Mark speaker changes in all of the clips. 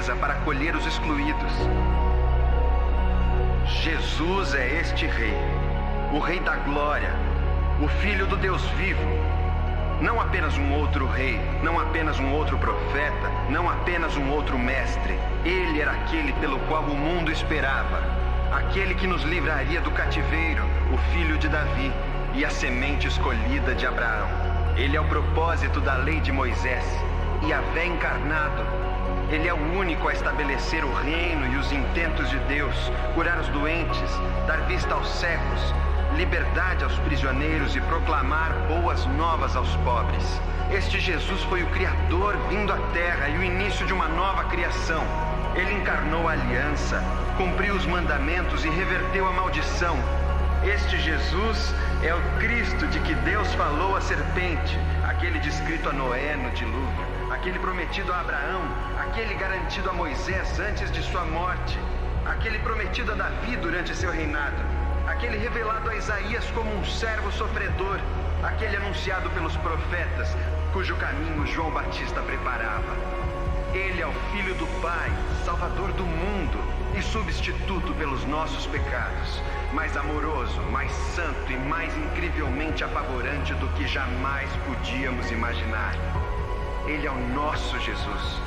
Speaker 1: mesa para acolher os excluídos. Jesus é este Rei, o Rei da Glória, o Filho do Deus vivo. Não apenas um outro rei, não apenas um outro profeta, não apenas um outro mestre. Ele era aquele pelo qual o mundo esperava, aquele que nos livraria do cativeiro, o filho de Davi e a semente escolhida de Abraão. Ele é o propósito da lei de Moisés, Yahvé encarnado. Ele é o único a estabelecer o reino e os intentos de Deus, curar os doentes, dar vista aos cegos, liberdade aos prisioneiros e proclamar boas novas aos pobres. Este Jesus foi o Criador vindo à Terra e o início de uma nova criação. Ele encarnou a aliança, cumpriu os mandamentos e reverteu a maldição. Este Jesus é o Cristo de que Deus falou à serpente, aquele descrito a Noé no dilúvio, aquele prometido a Abraão, aquele garantido a Moisés antes de sua morte, aquele prometido a Davi durante seu reinado, aquele revelado a Isaías como um servo sofredor, aquele anunciado pelos profetas, cujo caminho João Batista preparava. Ele é o Filho do Pai, Salvador do mundo e substituto pelos nossos pecados, mais amoroso, mais santo e mais incrivelmente apavorante do que jamais podíamos imaginar. Ele é o nosso Jesus,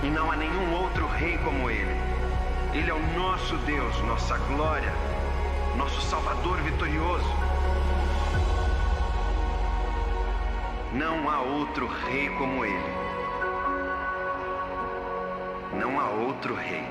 Speaker 1: e não há nenhum outro rei como ele. Ele é o nosso Deus, nossa glória, nosso Salvador vitorioso. Não há outro rei como ele. Não há outro rei.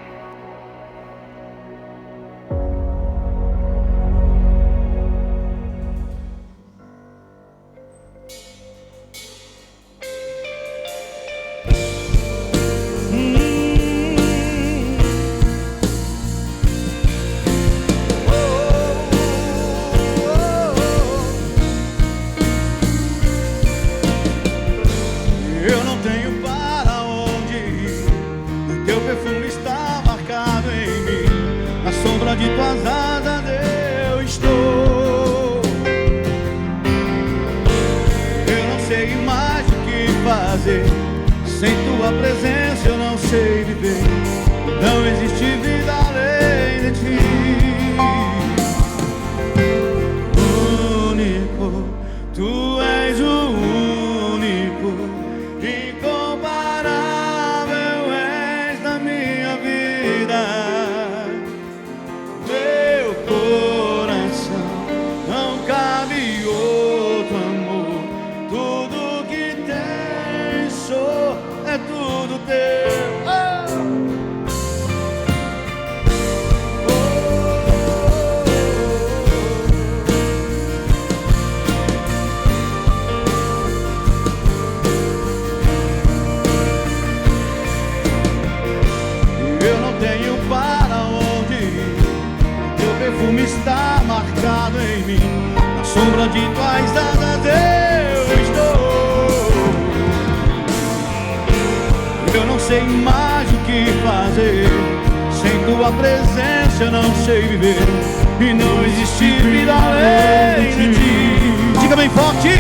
Speaker 2: Eu não tenho para onde ir, o teu perfume está marcado em mim. Na sombra de tuas asas eu estou. Eu não sei mais o que fazer, sem tua presença eu não sei viver. Não existe vida além de ti. Único, tu és o único, incomparável és na minha vida. Meu coração não cabe outro amor. Tudo que tens sou, é tudo teu. Eu não tenho para onde ir, teu perfume está marcado em mim. Na sombra de tuas asas eu estou. Eu não sei mais o que fazer, sem tua presença eu não sei viver. E não existe vida além de ti. Diga bem forte.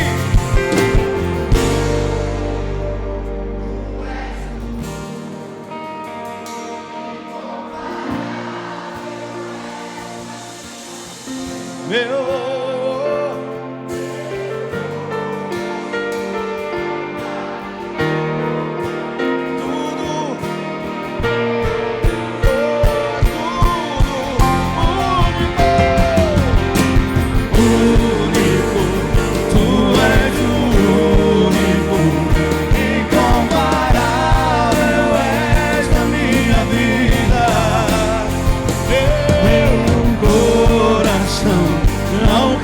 Speaker 2: Não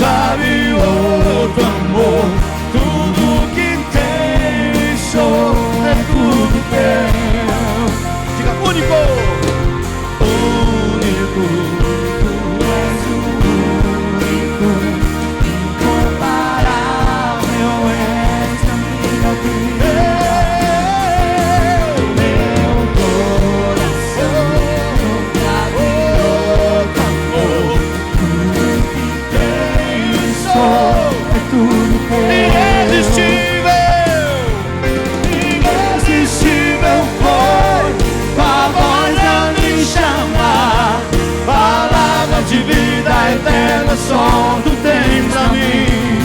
Speaker 2: só tu tens pra mim.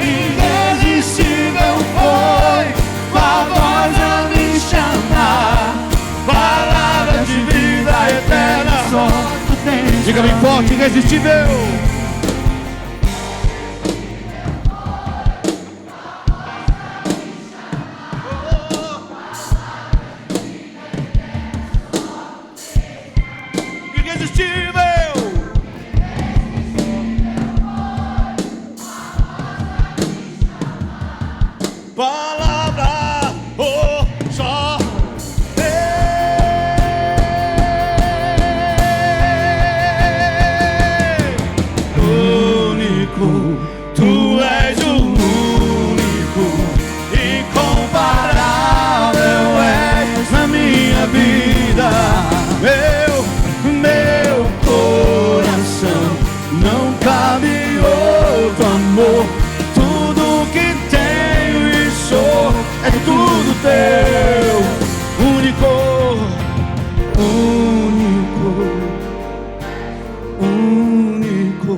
Speaker 2: Irresistível foi tua voz a me chamar, palavra de vida eterna só tu tens. Diga bem forte, irresistível. Palavra, oh, só único, tu és o único, incomparável és na minha vida. Meu coração não cabe outro amor. Tudo que tenho e sou é tudo teu. Único, único, único.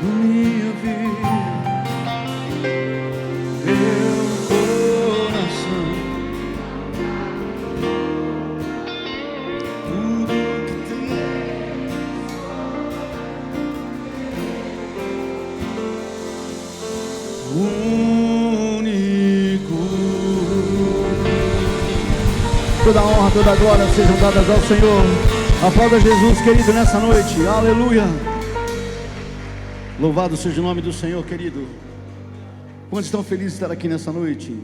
Speaker 2: Minha vida, meu coração, tudo que tenho. Único. Toda a honra, toda a glória sejam dadas ao Senhor. Aplauda Jesus, querido, nessa noite. Aleluia. Louvado seja o nome do Senhor, querido. Quantos estão felizes de estar aqui nessa noite?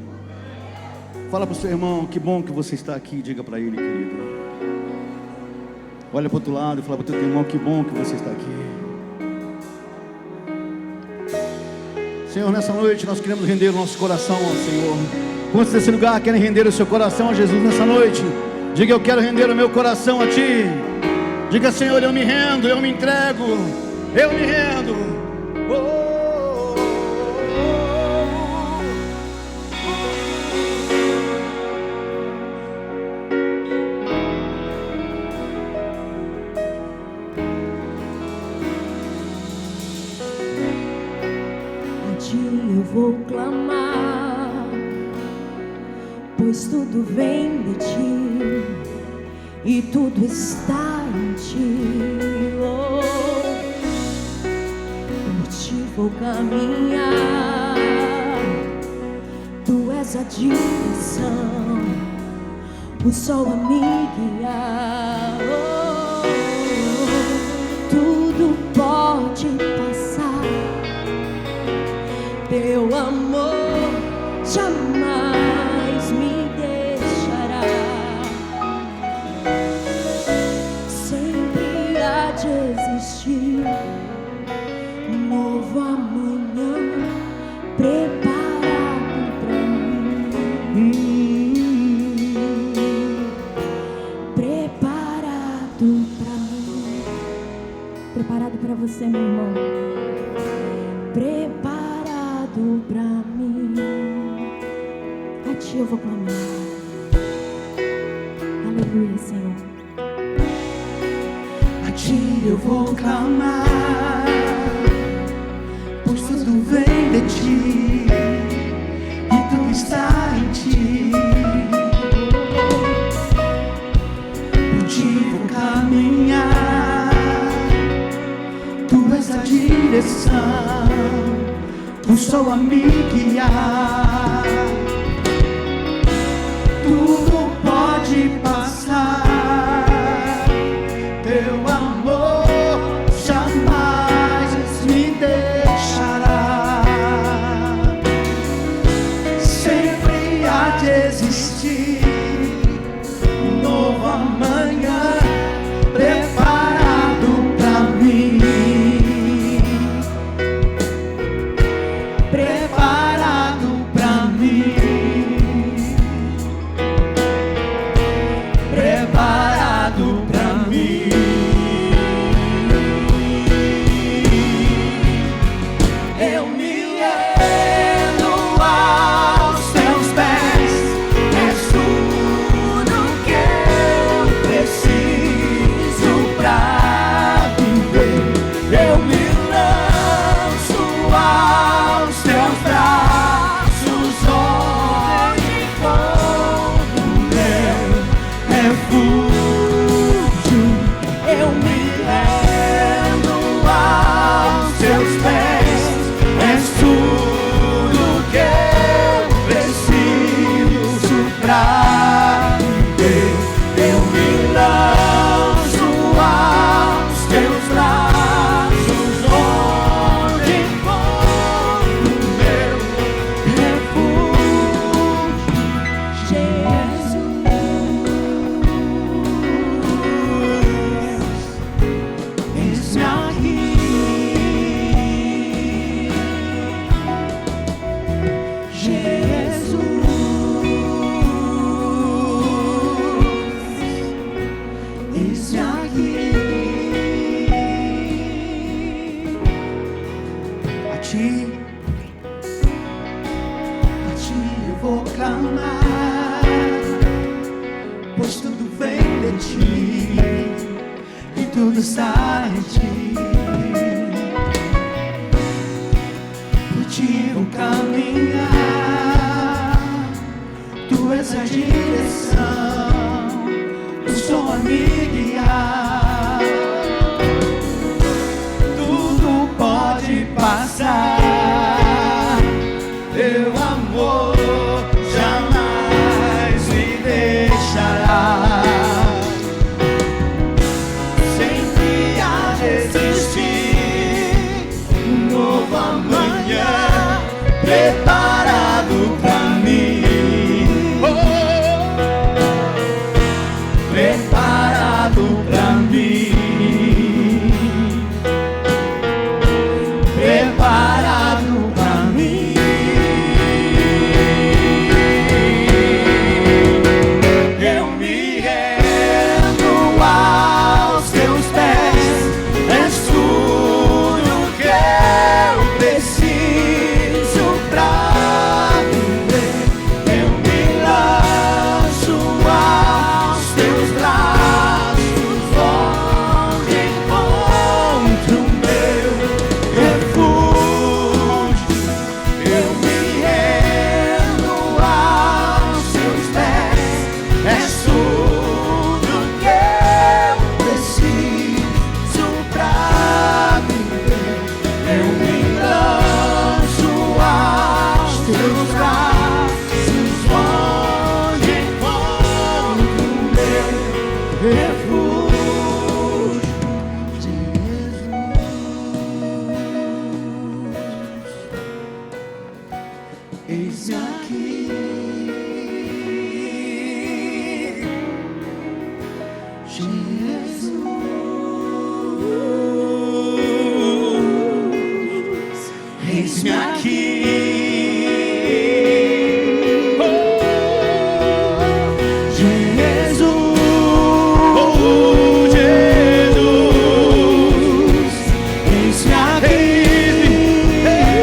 Speaker 2: Fala para o seu irmão, que bom que você está aqui. Diga para ele, querido. Olha para o outro lado e fala para o teu irmão, que bom que você está aqui. Senhor, nessa noite nós queremos render o nosso coração ao Senhor. Quantos desse lugar querem render o seu coração a Jesus nessa noite? Diga, eu quero render o meu coração a Ti. Diga, Senhor, eu me rendo, eu me entrego, eu me rendo.
Speaker 3: Eu vou clamar, pois tudo vem de Ti e tudo está em Ti. Oh, por Ti vou caminhar, Tu és a direção, o sol a me guiar. Oh, tudo pode passar, Teu amor jamais me deixará. Sempre há de existir um novo amanhã preparado pra mim. Preparado pra mim. Preparado pra você, meu irmão. Preparado pra mim. A Ti eu vou clamar. Aleluia, Senhor.
Speaker 2: A Ti eu vou clamar, pois tudo vem de Ti e tudo está em Ti. Por Ti vou caminhar, Tu és a direção, o sol a me guiar. Tudo pode passar, Teu amor jamais me deixará. Sempre há de existir um novo amanhã preparado pra mim. Preparado pra mim. reclamar, pois tudo vem de ti e tudo está em ti. Por ti vou caminhar, tu és a direção, eu sou a me guiar. Tudo pode passar, teu amor jamais me deixará. Sempre há de existir um novo amanhã preparado pra mim. Preparado pra mim. Preparado pra mim. Eu me rendo aos teus pés, és tudo que eu preciso pra viver. Eu me lanço aos teus braços, onde encontro o meu refúgio. Eu me rendo aos teus pés, és tudo que eu preciso pra viver. Eu me lanço aos teus braços, onde encontro o meu refúgio. Jesus, eis-me aqui. Jesus, eis-me aqui. Oh, Jesus, Jesus, eis-me aqui. Eis-me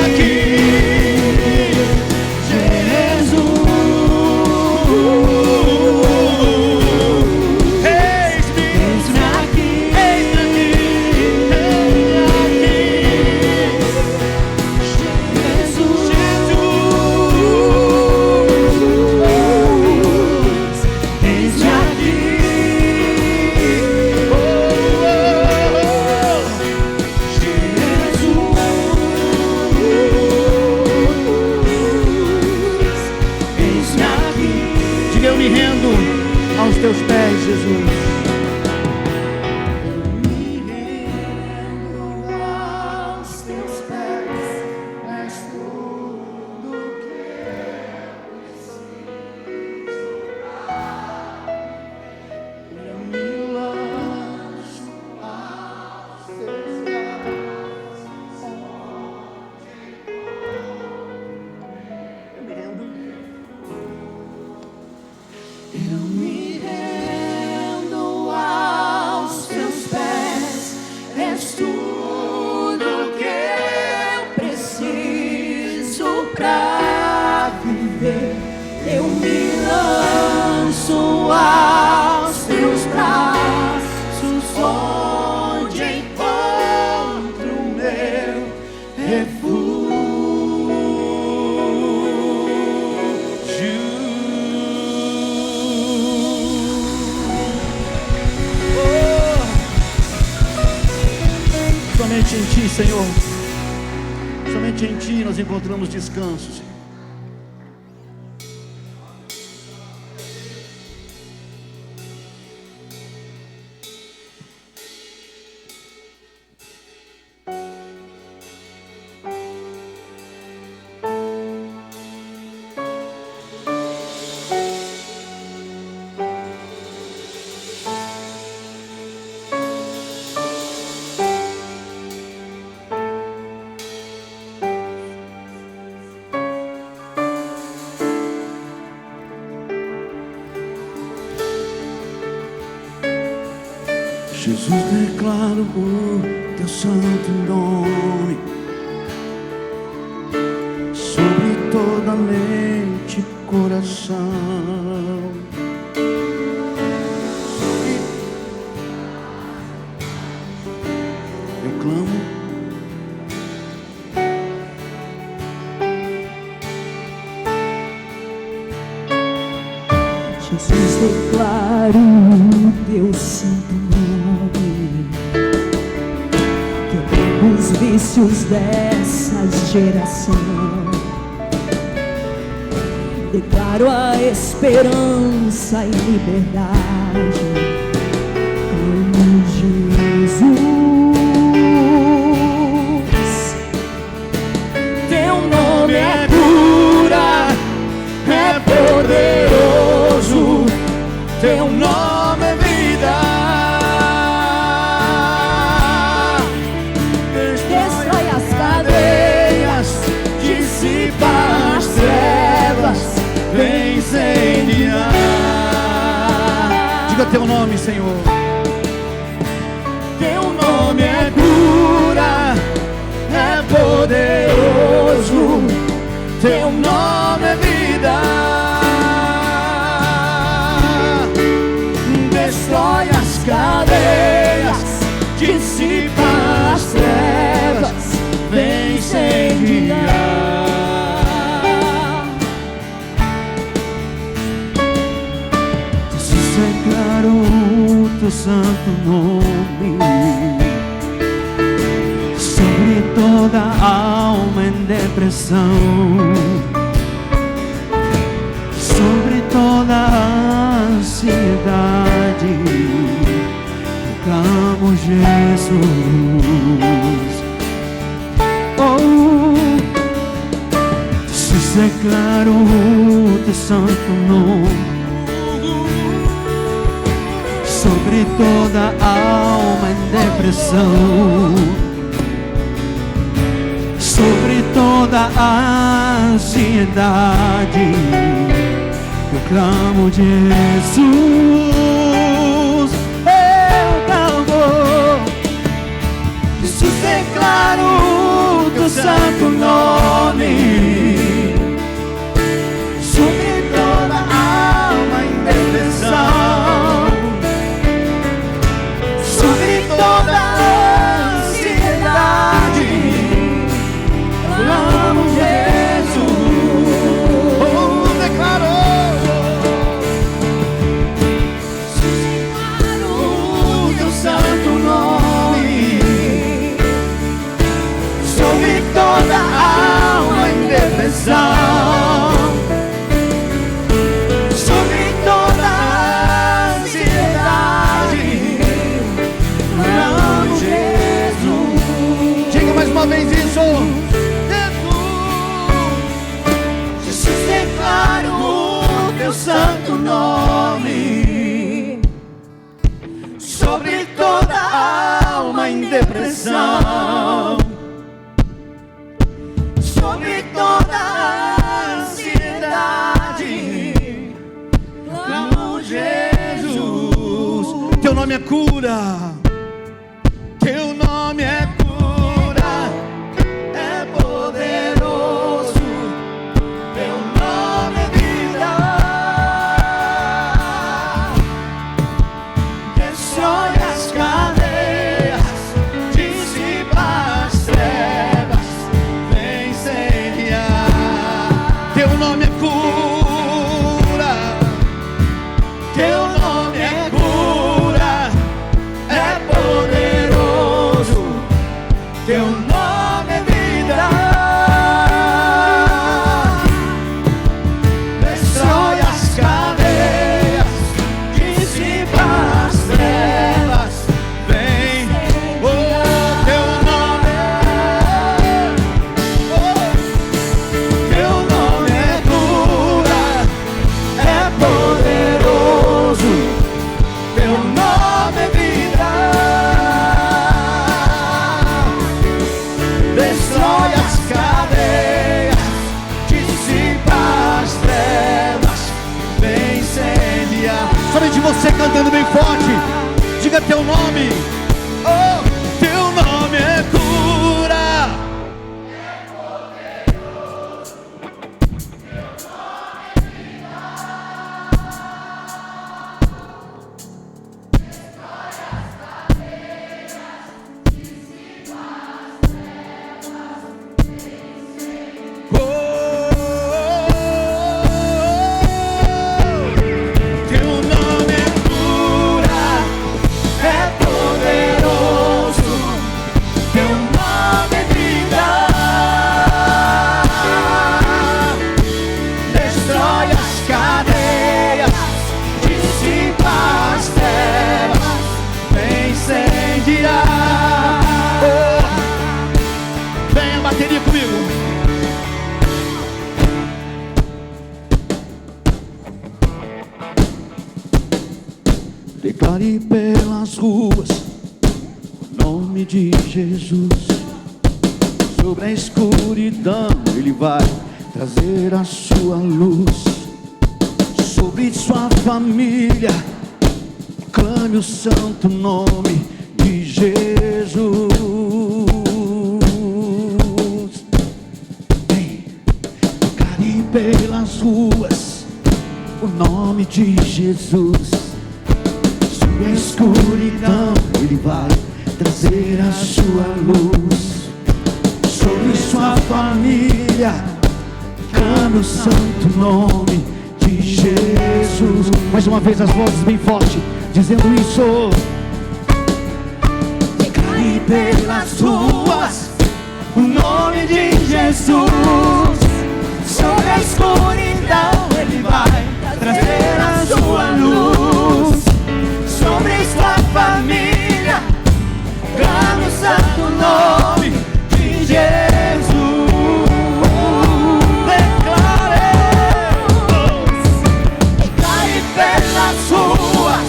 Speaker 2: aqui. Jesus, eis-me aqui. Diga, eu me rendo aos teus pés, Jesus. Eu me rendo aos teus pés, és tudo que eu preciso. Eu me lanço aos teus braços, eu me rendo. Eu me rendo aos teus pés, és tudo que eu preciso pra viver. Eu me lanço aos teus braços, onde encontro o meu refúgio. Somente em Ti, Senhor. Somente em Ti nós encontramos descanso, Senhor. Jesus, declaro o teu santo nome sobre toda valente coração. Eu clamo.
Speaker 3: Jesus, declaro o teu santo nome, quebrando os vícios dessa geração. Declaro a esperança e liberdade em Jesus. Teu nome é cura, é poderoso. Teu nome é vida. Destrói as cadeias, dissipa as trevas, vem incendiar.
Speaker 2: Diga teu nome, Senhor.
Speaker 3: Teu nome é cura, é poderoso. Teu nome é vida. Destrói as cadeias, dissipa as trevas, vem incendiar.
Speaker 2: Jesus, declaro o teu santo nome sobre toda alma em depressão, sobre toda ansiedade. Eu clamo Jesus. Oh, Jesus, declaro o teu santo nome sobre toda alma em depressão, sobre toda ansiedade. Eu clamo Jesus, eu clamo. Jesus, declaro o teu santo nome sobre toda alma em depressão, sobre toda ansiedade. Clamo Jesus, oh, declaro. Toda alma em depressão, sobre toda ansiedade. Clamo Jesus. Diga mais uma vez isso. Jesus, declaro o teu santo nome sobre toda alma em depressão, sobre toda ansiedade. Clamo Jesus. Teu nome é cura. Teu nome é cura, é poderoso. Teu nome é vida. Destrói as cadeias, dissipa as trevas, vem incendiar. Teu nome é cura. Teu nome é cura, é poderoso. Teu nome é vida. Destrói as cadeias, dissipa as trevas, vem. Oh, teu nome é cura, é poderoso. Teu nome é vida. Destrói as cadeias, dissipa as trevas, vem incendiar. Somente você cantando bem forte. Diga teu nome. Oh, teu nome é cura. cadeias dissipa as trevas, vem incendiar. Vem a bateria comigo. Declare pelas ruas o nome de Jesus. Sobre a escuridão Ele vai trazer a sua luz. Sobre sua família clame o santo nome de Jesus. Declare pelas ruas o nome de Jesus. Sobre a escuridão Ele vai trazer a sua luz. Sobre sua família clame o santo nome de Jesus. Mais uma vez as vozes bem forte, dizendo isso. Declare pelas ruas o nome de Jesus. Sobre a escuridão Ele vai trazer a sua luz. Sobre sua família clame o santo nome de Jesus. Declare pelas ruas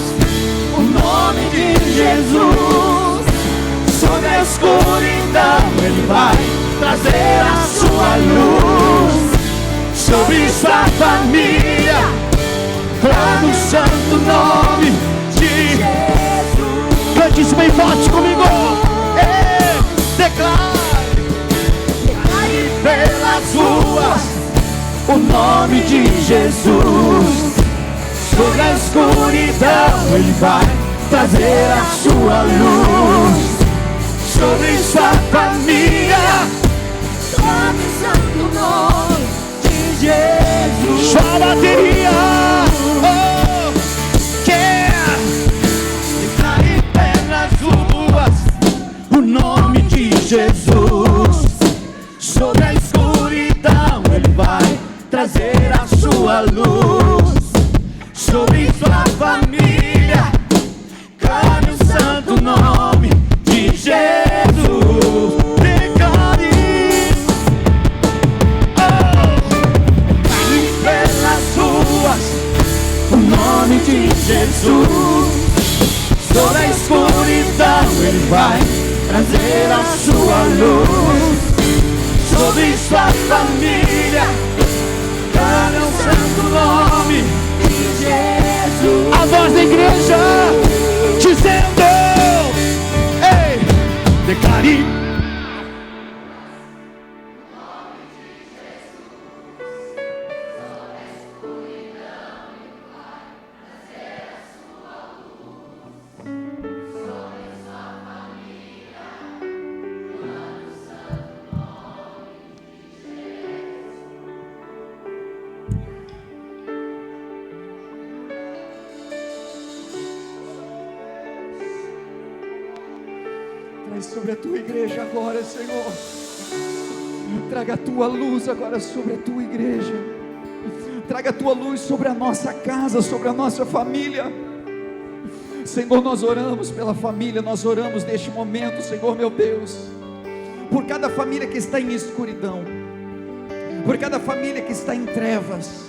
Speaker 2: o nome de Jesus. Sobre a escuridão Ele vai trazer a sua luz. Sobre sua família clame o santo nome de Jesus. Cante isso bem forte comigo. Declare pelas ruas o nome de Jesus. Sobre a escuridão Ele vai trazer a sua luz. Sobre sua família clame o santo nome de Jesus. Só a bateria. Declare pelas ruas o nome de Jesus. Sobre a escuridão Ele vai trazer a sua luz. Sobre sua família clame o santo nome de Jesus. Declare pelas ruas o nome de Jesus. Sobre a escuridão Ele vai trazer a sua luz. Sobre sua família clame o santo nome de Jesus. A voz da igreja dizendo: ei, declare. Sobre a tua igreja agora, Senhor. Traga a tua luz agora sobre a tua igreja. Traga a tua luz sobre a nossa casa, sobre a nossa família. Senhor, nós oramos pela família, nós oramos neste momento, Senhor meu Deus, por cada família que está em escuridão, por cada família que está em trevas,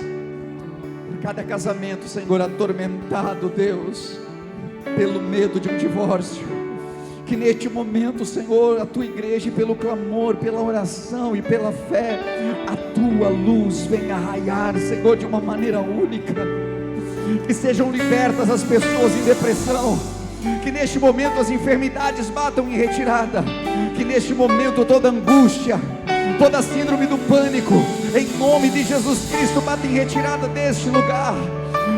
Speaker 2: por cada casamento, Senhor, atormentado, Deus, pelo medo de um divórcio. Que neste momento, Senhor, a tua igreja, pelo clamor, pela oração e pela fé, a tua luz venha raiar, Senhor, de uma maneira única. Que sejam libertas as pessoas em depressão. Que neste momento as enfermidades batam em retirada. Que neste momento toda angústia, toda síndrome do pânico, em nome de Jesus Cristo, bata em retirada deste lugar.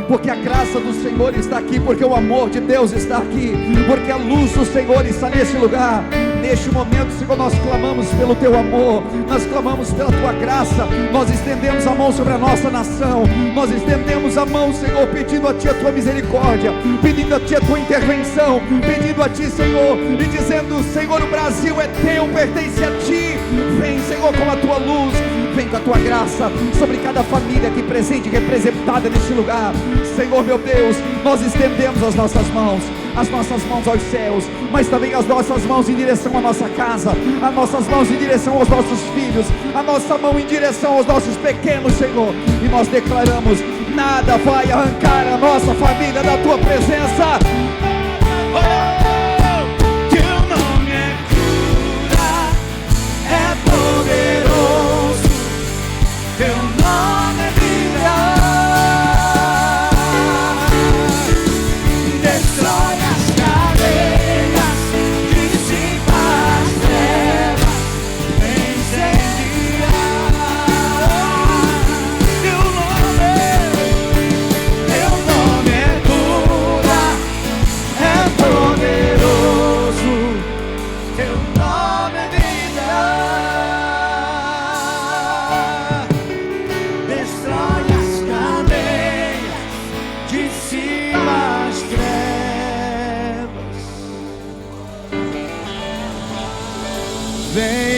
Speaker 4: porque a graça do Senhor está aqui, porque o amor de Deus está aqui, porque a luz do Senhor está nesse lugar. Neste momento, Senhor, nós clamamos pelo Teu amor, nós clamamos pela Tua graça, nós estendemos a mão sobre a nossa nação, nós estendemos a mão, Senhor, pedindo a Ti a Tua misericórdia, pedindo a Ti a Tua intervenção, pedindo a Ti, Senhor, e dizendo: Senhor, o Brasil é Teu, pertence a Ti. Vem, Senhor, com a Tua luz, vem com a Tua graça sobre cada família aqui presente, representada neste lugar. Senhor, meu Deus, nós estendemos as nossas mãos aos céus, mas também as nossas mãos em direção à nossa casa, as nossas mãos em direção aos nossos filhos, a nossa mão em direção aos nossos pequenos, Senhor, e nós declaramos: nada vai arrancar a nossa família da Tua presença.
Speaker 2: Teu nome é cura, é poderoso, Teu nome é vida, destrói as cadeias, dissipa as trevas, incendia. Teu nome é cura, é poderoso, Teu nome é vida, destrói as cadeias, dissipa as trevas. Vem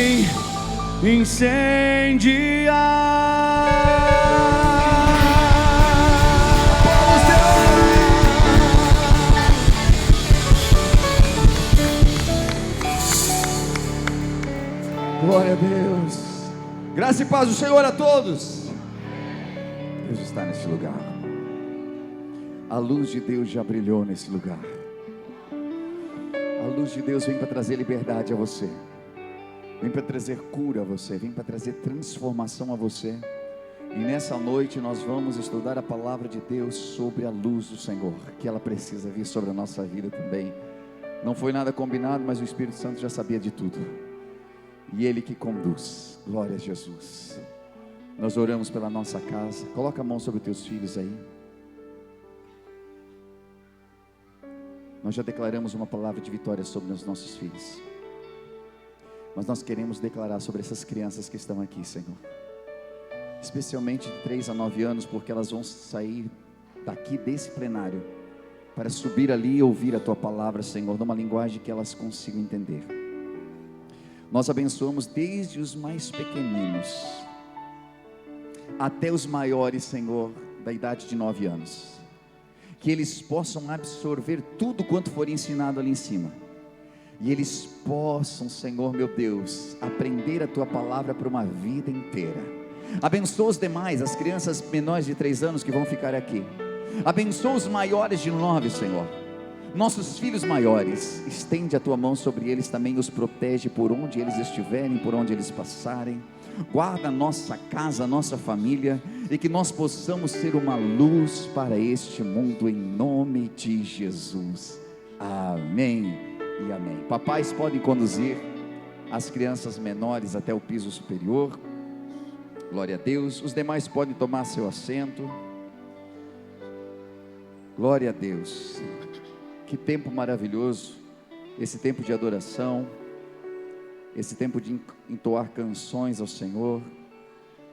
Speaker 4: Glória a Deus. Graça e paz do Senhor a todos. Deus está nesse lugar. A luz de Deus já brilhou nesse lugar. A luz de Deus vem para trazer liberdade a você, vem para trazer cura a você, vem para trazer transformação a você. E nessa noite nós vamos estudar a palavra de Deus sobre a luz do Senhor, que ela precisa vir sobre a nossa vida também. Não foi nada combinado, mas o Espírito Santo já sabia de tudo, e Ele que conduz. Glória a Jesus. Nós oramos pela nossa casa. Coloca a mão sobre os teus filhos aí. Nós já declaramos uma palavra de vitória sobre os nossos filhos, mas nós queremos declarar sobre essas crianças que estão aqui, Senhor, especialmente de 3 a 9 anos, porque elas vão sair daqui desse plenário para subir ali e ouvir a Tua palavra, Senhor, numa linguagem que elas consigam entender. Nós abençoamos desde os mais pequeninos até os maiores, Senhor, da idade de 9 anos, que eles possam absorver tudo quanto for ensinado ali em cima, e eles possam, Senhor meu Deus, aprender a Tua palavra por uma vida inteira. Abençoa os demais, as crianças menores de 3 anos que vão ficar aqui. Abençoa os maiores de 9, Senhor. Nossos filhos maiores, estende a Tua mão sobre eles também, os protege por onde eles estiverem, por onde eles passarem. Guarda a nossa casa, a nossa família, e que nós possamos ser uma luz para este mundo, em nome de Jesus. Amém e amém. Papais podem conduzir as crianças menores até o piso superior. Glória a Deus. Os demais podem tomar seu assento. Glória a Deus. Que tempo maravilhoso esse tempo de adoração, esse tempo de entoar canções ao Senhor,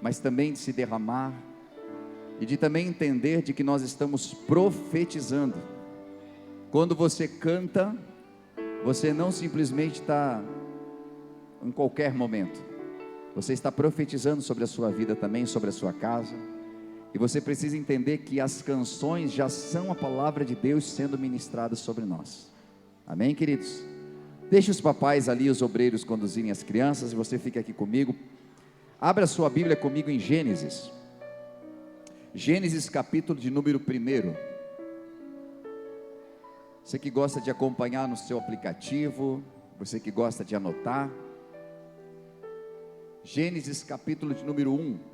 Speaker 4: mas também de se derramar e de também entender de que nós estamos profetizando. Quando você canta, você não simplesmente está em qualquer momento, você está profetizando sobre a sua vida também, sobre a sua casa. E você precisa entender que as canções já são a palavra de Deus sendo ministrada sobre nós. Amém, queridos? Deixe os papais ali, os obreiros conduzirem as crianças, e você fica aqui comigo. Abra sua Bíblia comigo em Gênesis. Gênesis capítulo de número 1. Você que gosta de acompanhar no seu aplicativo, você que gosta de anotar. Gênesis capítulo de número 1.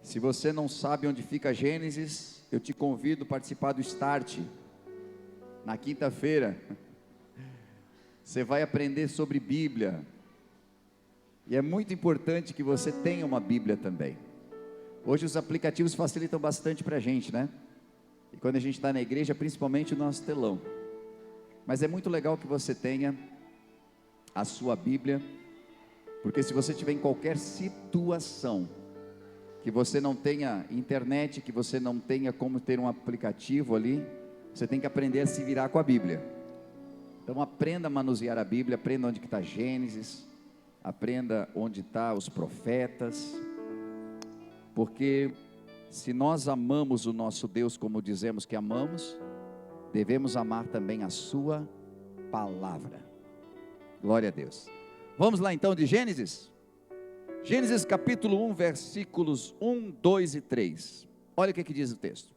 Speaker 4: Se você não sabe onde fica Gênesis, eu te convido a participar do Start, na quinta-feira. Você vai aprender sobre Bíblia, e é muito importante que você tenha uma Bíblia também, Hoje os aplicativos facilitam bastante para a gente, né? E quando a gente está na igreja, principalmente o nosso telão. Mas é muito legal que você tenha a sua Bíblia, porque se você estiver em qualquer situação, que você não tenha internet, que você não tenha como ter um aplicativo ali, você tem que aprender a se virar com a Bíblia. Então aprenda a manusear a Bíblia, aprenda onde está Gênesis, aprenda onde estão os profetas, porque se nós amamos o nosso Deus como dizemos que amamos, devemos amar também a sua palavra. Glória a Deus. Vamos lá então de Gênesis? Gênesis capítulo 1, versículos 1, 2 e 3. Olha o que diz o texto.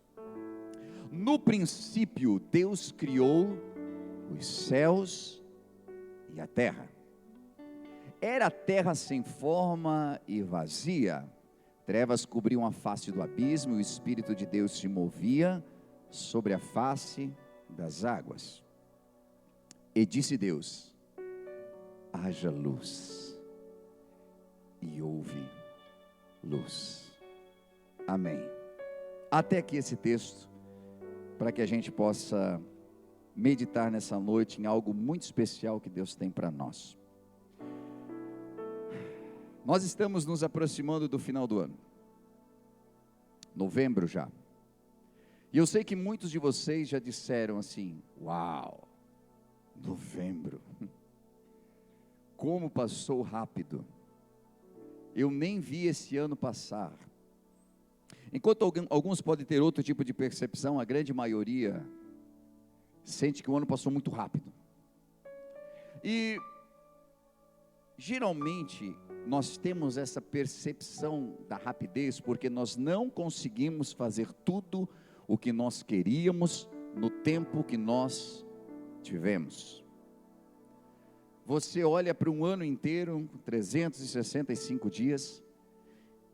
Speaker 4: No princípio Deus criou os céus e a terra. Era a terra sem forma e vazia. Trevas cobriam a face do abismo e o Espírito de Deus se movia sobre a face das águas. E disse Deus: haja luz. E houve luz. Amém. Até aqui esse texto, para que a gente possa meditar nessa noite em algo muito especial que Deus tem para nós. Nós estamos nos aproximando do final do ano, novembro já, e eu sei que muitos de vocês já disseram assim: uau, novembro, como passou rápido, eu nem vi esse ano passar. Enquanto alguns podem ter outro tipo de percepção, a grande maioria sente que o ano passou muito rápido. E geralmente nós temos essa percepção da rapidez porque nós não conseguimos fazer tudo o que nós queríamos no tempo que nós tivemos. Você olha para um ano inteiro, 365 dias,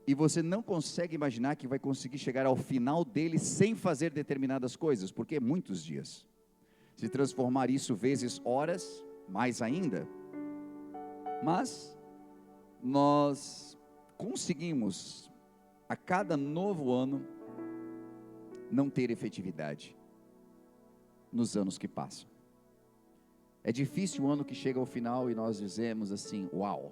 Speaker 4: e você não consegue imaginar que vai conseguir chegar ao final dele sem fazer determinadas coisas, porque é muitos dias. Se transformar isso vezes horas, mais ainda. Mas nós conseguimos, a cada novo ano, não ter efetividade nos anos que passam. É difícil o ano que chega ao final e nós dizemos assim: uau,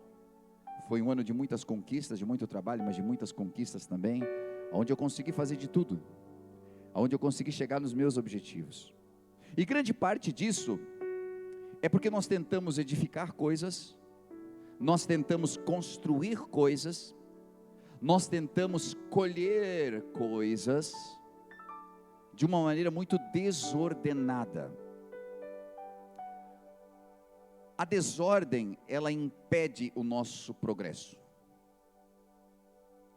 Speaker 4: foi um ano de muitas conquistas, de muito trabalho, mas de muitas conquistas também, onde eu consegui fazer de tudo, onde eu consegui chegar nos meus objetivos. E grande parte disso é porque nós tentamos edificar coisas, nós tentamos construir coisas, nós tentamos colher coisas de uma maneira muito desordenada. A desordem, ela impede o nosso progresso.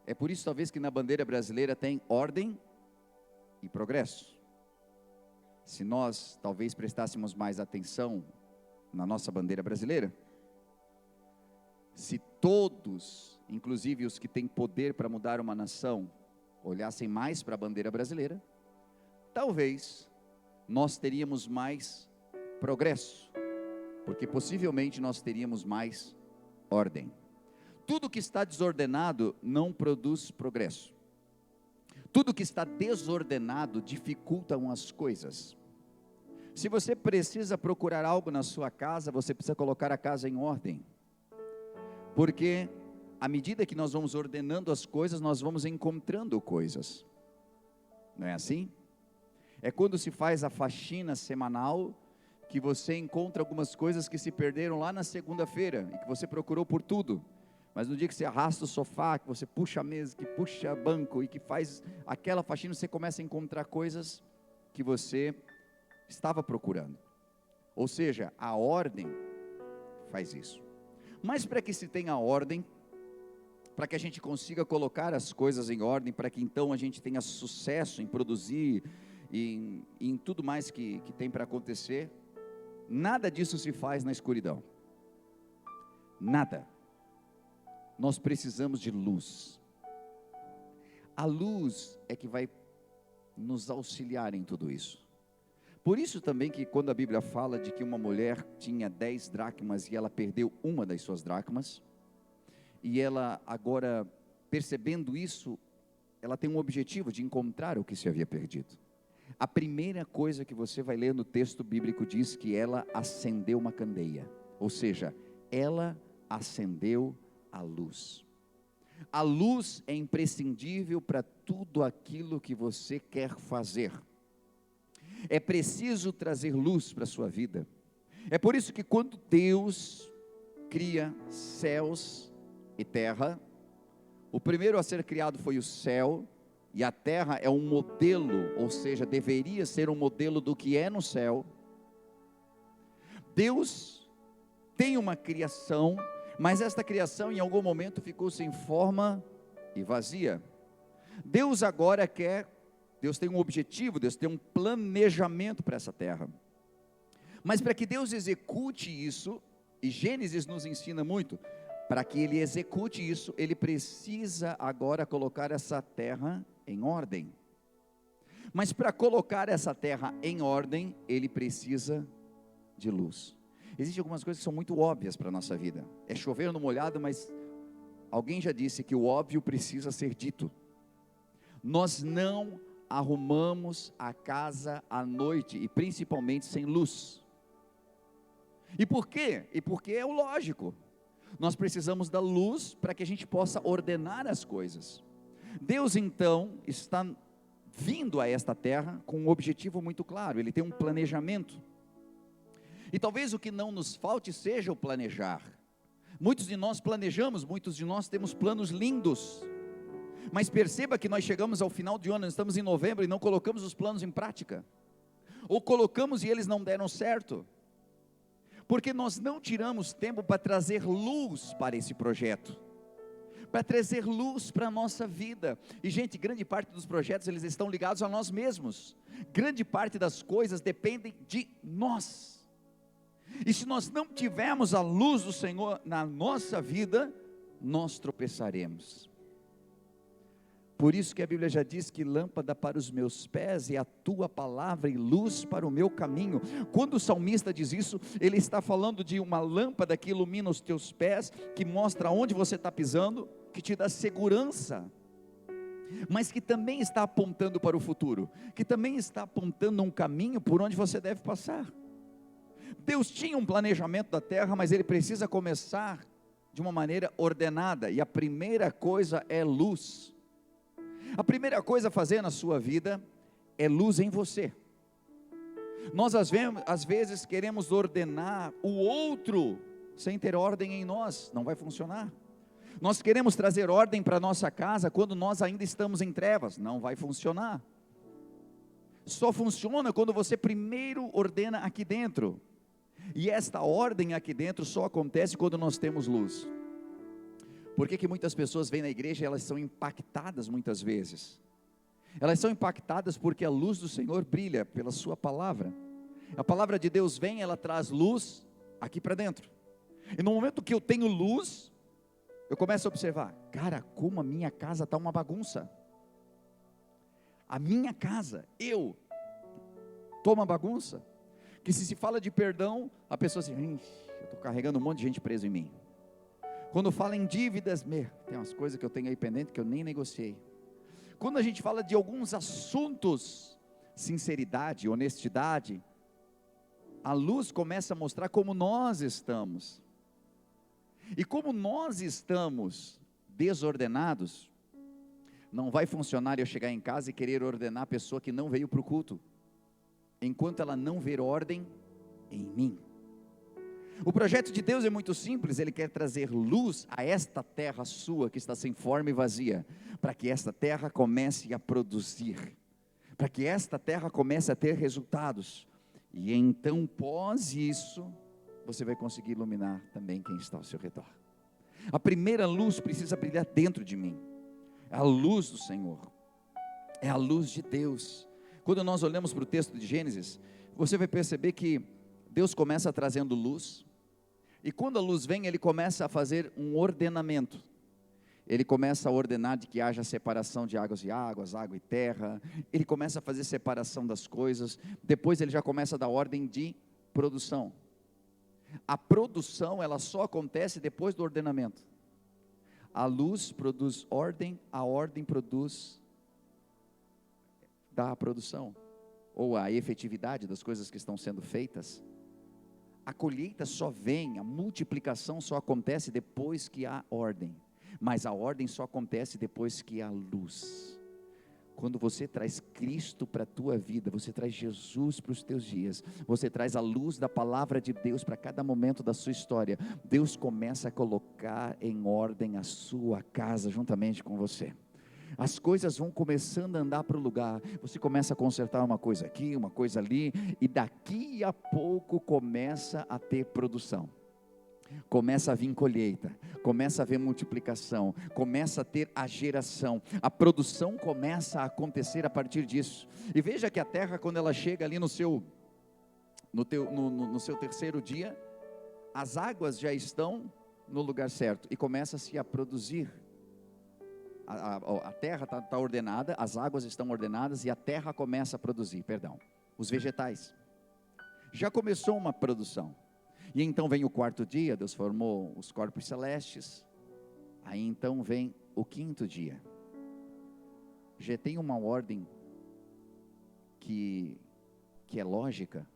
Speaker 4: É por isso talvez que na bandeira brasileira tem ordem e progresso. Se nós talvez prestássemos mais atenção na nossa bandeira brasileira, se todos, inclusive os que têm poder para mudar uma nação, olhassem mais para a bandeira brasileira, talvez nós teríamos mais progresso, porque possivelmente nós teríamos mais ordem. Tudo que está desordenado não produz progresso. Tudo que está desordenado dificulta as coisas. Se você precisa procurar algo na sua casa, você precisa colocar a casa em ordem. Porque à medida que nós vamos ordenando as coisas, nós vamos encontrando coisas. Não é assim? É quando se faz a faxina semanal, que você encontra algumas coisas que se perderam lá na segunda-feira, e que você procurou por tudo. Mas no dia que você arrasta o sofá, que você puxa a mesa, que puxa o banco, e que faz aquela faxina, você começa a encontrar coisas que você estava procurando. Ou seja, a ordem faz isso. Mas para que se tenha ordem, para que a gente consiga colocar as coisas em ordem, para que então a gente tenha sucesso em produzir, e em tudo mais que tem para acontecer, nada disso se faz na escuridão. Nada. Nós precisamos de luz. A luz é que vai nos auxiliar em tudo isso. Por isso também que quando a Bíblia fala de que uma mulher tinha 10 dracmas e ela perdeu uma das suas dracmas, e ela agora, percebendo isso, ela tem um objetivo de encontrar o que se havia perdido. A primeira coisa que você vai ler no texto bíblico diz que ela acendeu uma candeia, ou seja, ela acendeu a luz. A luz é imprescindível para tudo aquilo que você quer fazer. É preciso trazer luz para a sua vida. É por isso que quando Deus cria céus e terra, o primeiro a ser criado foi o céu, e a terra é um modelo, ou seja, deveria ser um modelo do que é no céu. Deus tem uma criação, mas esta criação em algum momento ficou sem forma e vazia. Deus agora Deus tem um objetivo, Deus tem um planejamento para essa terra. Mas para que Deus execute isso, e Gênesis nos ensina muito, para que Ele execute isso, Ele precisa agora colocar essa terra em ordem. Mas para colocar essa terra em ordem, Ele precisa de luz. Existem algumas coisas que são muito óbvias para a nossa vida. É chover no molhado, mas alguém já disse que o óbvio precisa ser dito. Nós não arrumamos a casa à noite, e principalmente sem luz. E por quê? E porque é o lógico. Nós precisamos da luz para que a gente possa ordenar as coisas. Deus então está vindo a esta terra com um objetivo muito claro. Ele tem um planejamento. E talvez o que não nos falte seja o planejar. Muitos de nós planejamos, muitos de nós temos planos lindos. Mas perceba que nós chegamos ao final de ano, nós estamos em novembro e não colocamos os planos em prática. Ou colocamos e eles não deram certo. Porque nós não tiramos tempo para trazer luz para esse projeto, para trazer luz para a nossa vida. E gente, grande parte dos projetos eles estão ligados a nós mesmos, grande parte das coisas dependem de nós, e se nós não tivermos a luz do Senhor na nossa vida, nós tropeçaremos. Por isso que a Bíblia já diz que lâmpada para os meus pés é a tua palavra e luz para o meu caminho. Quando o salmista diz isso, ele está falando de uma lâmpada que ilumina os teus pés, que mostra onde você está pisando, que te dá segurança, mas que também está apontando para o futuro, que também está apontando um caminho por onde você deve passar. Deus tinha um planejamento da terra, mas Ele precisa começar de uma maneira ordenada, e a primeira coisa é luz. A primeira coisa a fazer na sua vida é luz em você. Nós às vezes queremos ordenar o outro sem ter ordem em nós, não vai funcionar. Nós queremos trazer ordem para a nossa casa quando nós ainda estamos em trevas, não vai funcionar. Só funciona quando você primeiro ordena aqui dentro, e esta ordem aqui dentro só acontece quando nós temos luz. Por que muitas pessoas vêm na igreja e elas são impactadas muitas vezes? Elas são impactadas porque a luz do Senhor brilha pela sua palavra. A palavra de Deus vem, ela traz luz aqui para dentro. E no momento que eu tenho luz, eu começo a observar, cara, como a minha casa está uma bagunça. A minha casa, eu estou uma bagunça. Que se fala de perdão, a pessoa assim, eu estou carregando um monte de gente preso em mim. Quando fala em dívidas, tem umas coisas que eu tenho aí pendente que eu nem negociei. Quando a gente fala de alguns assuntos, sinceridade, honestidade, a luz começa a mostrar como nós estamos. E como nós estamos desordenados, não vai funcionar eu chegar em casa e querer ordenar a pessoa que não veio para o culto, enquanto ela não ver ordem em mim. O projeto de Deus é muito simples, Ele quer trazer luz a esta terra sua que está sem forma e vazia, para que esta terra comece a produzir, para que esta terra comece a ter resultados, e então pós isso, você vai conseguir iluminar também quem está ao seu redor. A primeira luz precisa brilhar dentro de mim, é a luz do Senhor, é a luz de Deus. Quando nós olhamos para o texto de Gênesis, você vai perceber que Deus começa trazendo luz, e quando a luz vem, Ele começa a fazer um ordenamento. Ele começa a ordenar de que haja separação de águas e águas, água e terra. Ele começa a fazer separação das coisas. Depois Ele já começa a dar ordem de produção. A produção, ela só acontece depois do ordenamento. A luz produz ordem, a ordem produz da produção, ou a efetividade das coisas que estão sendo feitas. A colheita só vem, a multiplicação só acontece depois que há ordem, mas a ordem só acontece depois que há luz. Quando você traz Cristo para a tua vida, você traz Jesus para os teus dias, você traz a luz da palavra de Deus para cada momento da sua história, Deus começa a colocar em ordem a sua casa juntamente com você. As coisas vão começando a andar para o lugar, você começa a consertar uma coisa aqui, uma coisa ali, e daqui a pouco começa a ter produção. Começa a vir colheita, começa a haver multiplicação, começa a ter a geração, a produção começa a acontecer a partir disso. E veja que a terra, quando ela chega ali no seu terceiro dia, as águas já estão no lugar certo e começa-se a produzir. A terra está ordenada, as águas estão ordenadas e a terra começa a produzir, os vegetais. Já começou uma produção. E então vem o quarto dia, Deus formou os corpos celestes. Aí então vem o quinto dia. Já tem uma ordem que é lógica.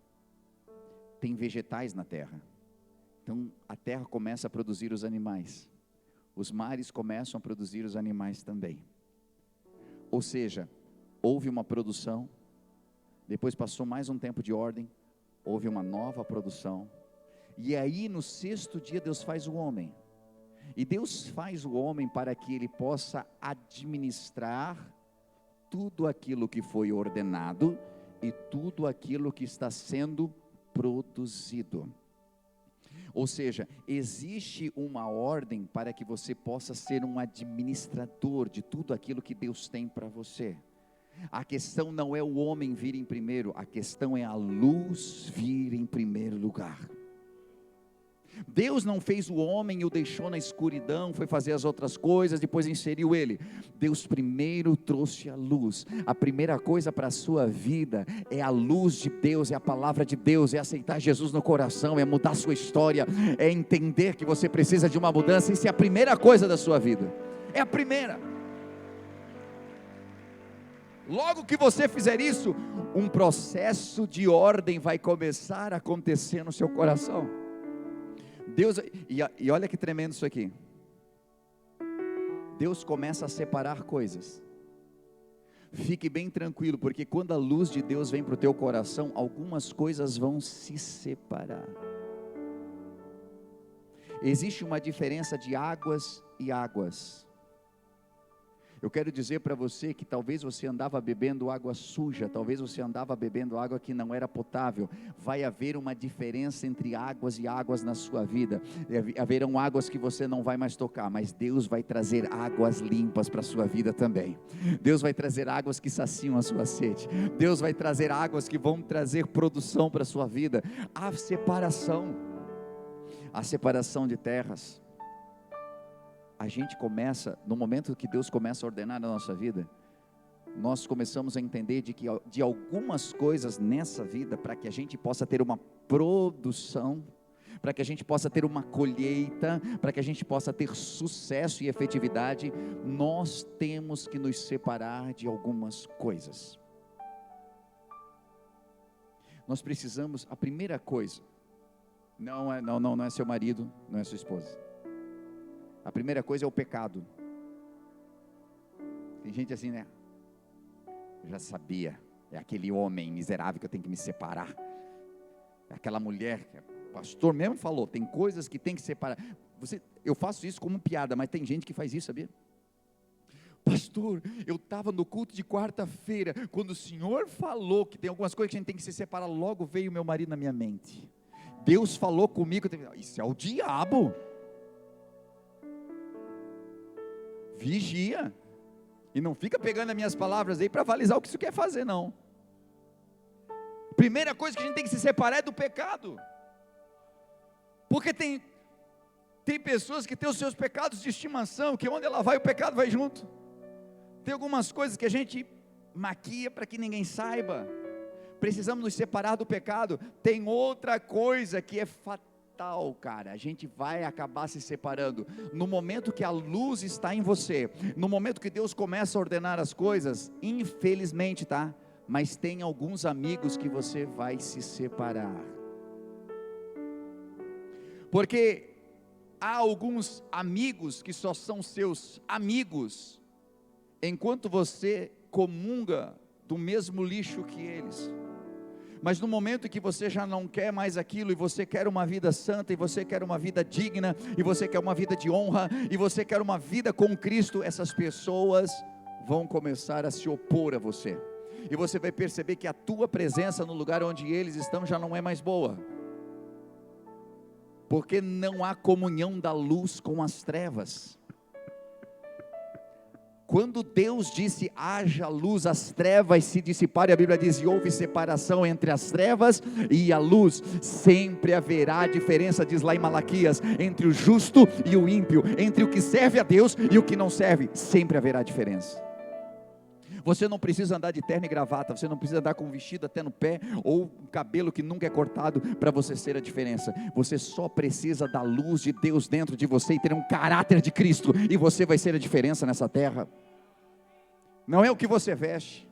Speaker 4: Tem vegetais na terra. Então a terra começa a produzir os animais. Os mares começam a produzir os animais também. Ou seja, houve uma produção. Depois passou mais um tempo de ordem. Houve uma nova produção. E aí no sexto dia Deus faz o homem. E Deus faz o homem para que ele possa administrar tudo aquilo que foi ordenado e tudo aquilo que está sendo produzido. Ou seja, existe uma ordem para que você possa ser um administrador de tudo aquilo que Deus tem para você. A questão não é o homem vir em primeiro, a questão é a luz vir em primeiro lugar. Deus não fez o homem e o deixou na escuridão, foi fazer as outras coisas, depois inseriu ele. Deus primeiro trouxe a luz. A primeira coisa para a sua vida é a luz de Deus, é a palavra de Deus, é aceitar Jesus no coração, é mudar a sua história, é entender que você precisa de uma mudança. Isso é a primeira coisa da sua vida, é a primeira. Logo que você fizer isso, um processo de ordem vai começar a acontecer no seu coração. Deus, e olha que tremendo isso aqui. Deus começa a separar coisas. Fique bem tranquilo, porque quando a luz de Deus vem para o teu coração, algumas coisas vão se separar. Existe uma diferença de águas e águas. Eu quero dizer para você que talvez você andava bebendo água suja, talvez você andava bebendo água que não era potável. Vai haver uma diferença entre águas e águas na sua vida. Haverão águas que você não vai mais tocar, mas Deus vai trazer águas limpas para a sua vida também. Deus vai trazer águas que saciam a sua sede. Deus vai trazer águas que vão trazer produção para a sua vida. A separação de terras. A gente começa, no momento que Deus começa a ordenar na nossa vida, nós começamos a entender de algumas coisas nessa vida, para que a gente possa ter uma produção, para que a gente possa ter uma colheita, para que a gente possa ter sucesso e efetividade, nós temos que nos separar de algumas coisas. Nós precisamos, a primeira coisa, não é seu marido, não é sua esposa. A primeira coisa é o pecado. Tem gente assim, né? Eu já sabia, é aquele homem miserável que eu tenho que me separar. É aquela mulher, o pastor mesmo falou, tem coisas que tem que separar. Eu faço isso como piada, mas tem gente que faz isso, sabia? Pastor, eu estava no culto de quarta-feira, quando o senhor falou que tem algumas coisas que a gente tem que se separar, logo veio meu marido na minha mente. Deus falou comigo, isso é o diabo. Vigia, e não fica pegando as minhas palavras aí para avalizar o que isso quer fazer, não. Primeira coisa que a gente tem que se separar é do pecado, porque tem pessoas que têm os seus pecados de estimação, que onde ela vai o pecado vai junto. Tem algumas coisas que a gente maquia para que ninguém saiba. Precisamos nos separar do pecado. Tem outra coisa que é fatal, cara, a gente vai acabar se separando. No momento que a luz está em você, no momento que Deus começa a ordenar as coisas, infelizmente, mas tem alguns amigos que você vai se separar. Porque há alguns amigos que só são seus amigos enquanto você comunga do mesmo lixo que eles. Mas no momento em que você já não quer mais aquilo, e você quer uma vida santa, e você quer uma vida digna, e você quer uma vida de honra, e você quer uma vida com Cristo, essas pessoas vão começar a se opor a você, e você vai perceber que a tua presença no lugar onde eles estão já não é mais boa, porque não há comunhão da luz com as trevas. Quando Deus disse haja luz, as trevas se dissiparam, e a Bíblia diz, e houve separação entre as trevas e a luz. Sempre haverá diferença, diz lá em Malaquias, entre o justo e o ímpio, entre o que serve a Deus e o que não serve, sempre haverá diferença. Você não precisa andar de terno e gravata, você não precisa andar com um vestido até no pé, ou um cabelo que nunca é cortado, para você ser a diferença. Você só precisa da luz de Deus dentro de você, e ter um caráter de Cristo, e você vai ser a diferença nessa terra. Não é o que você veste,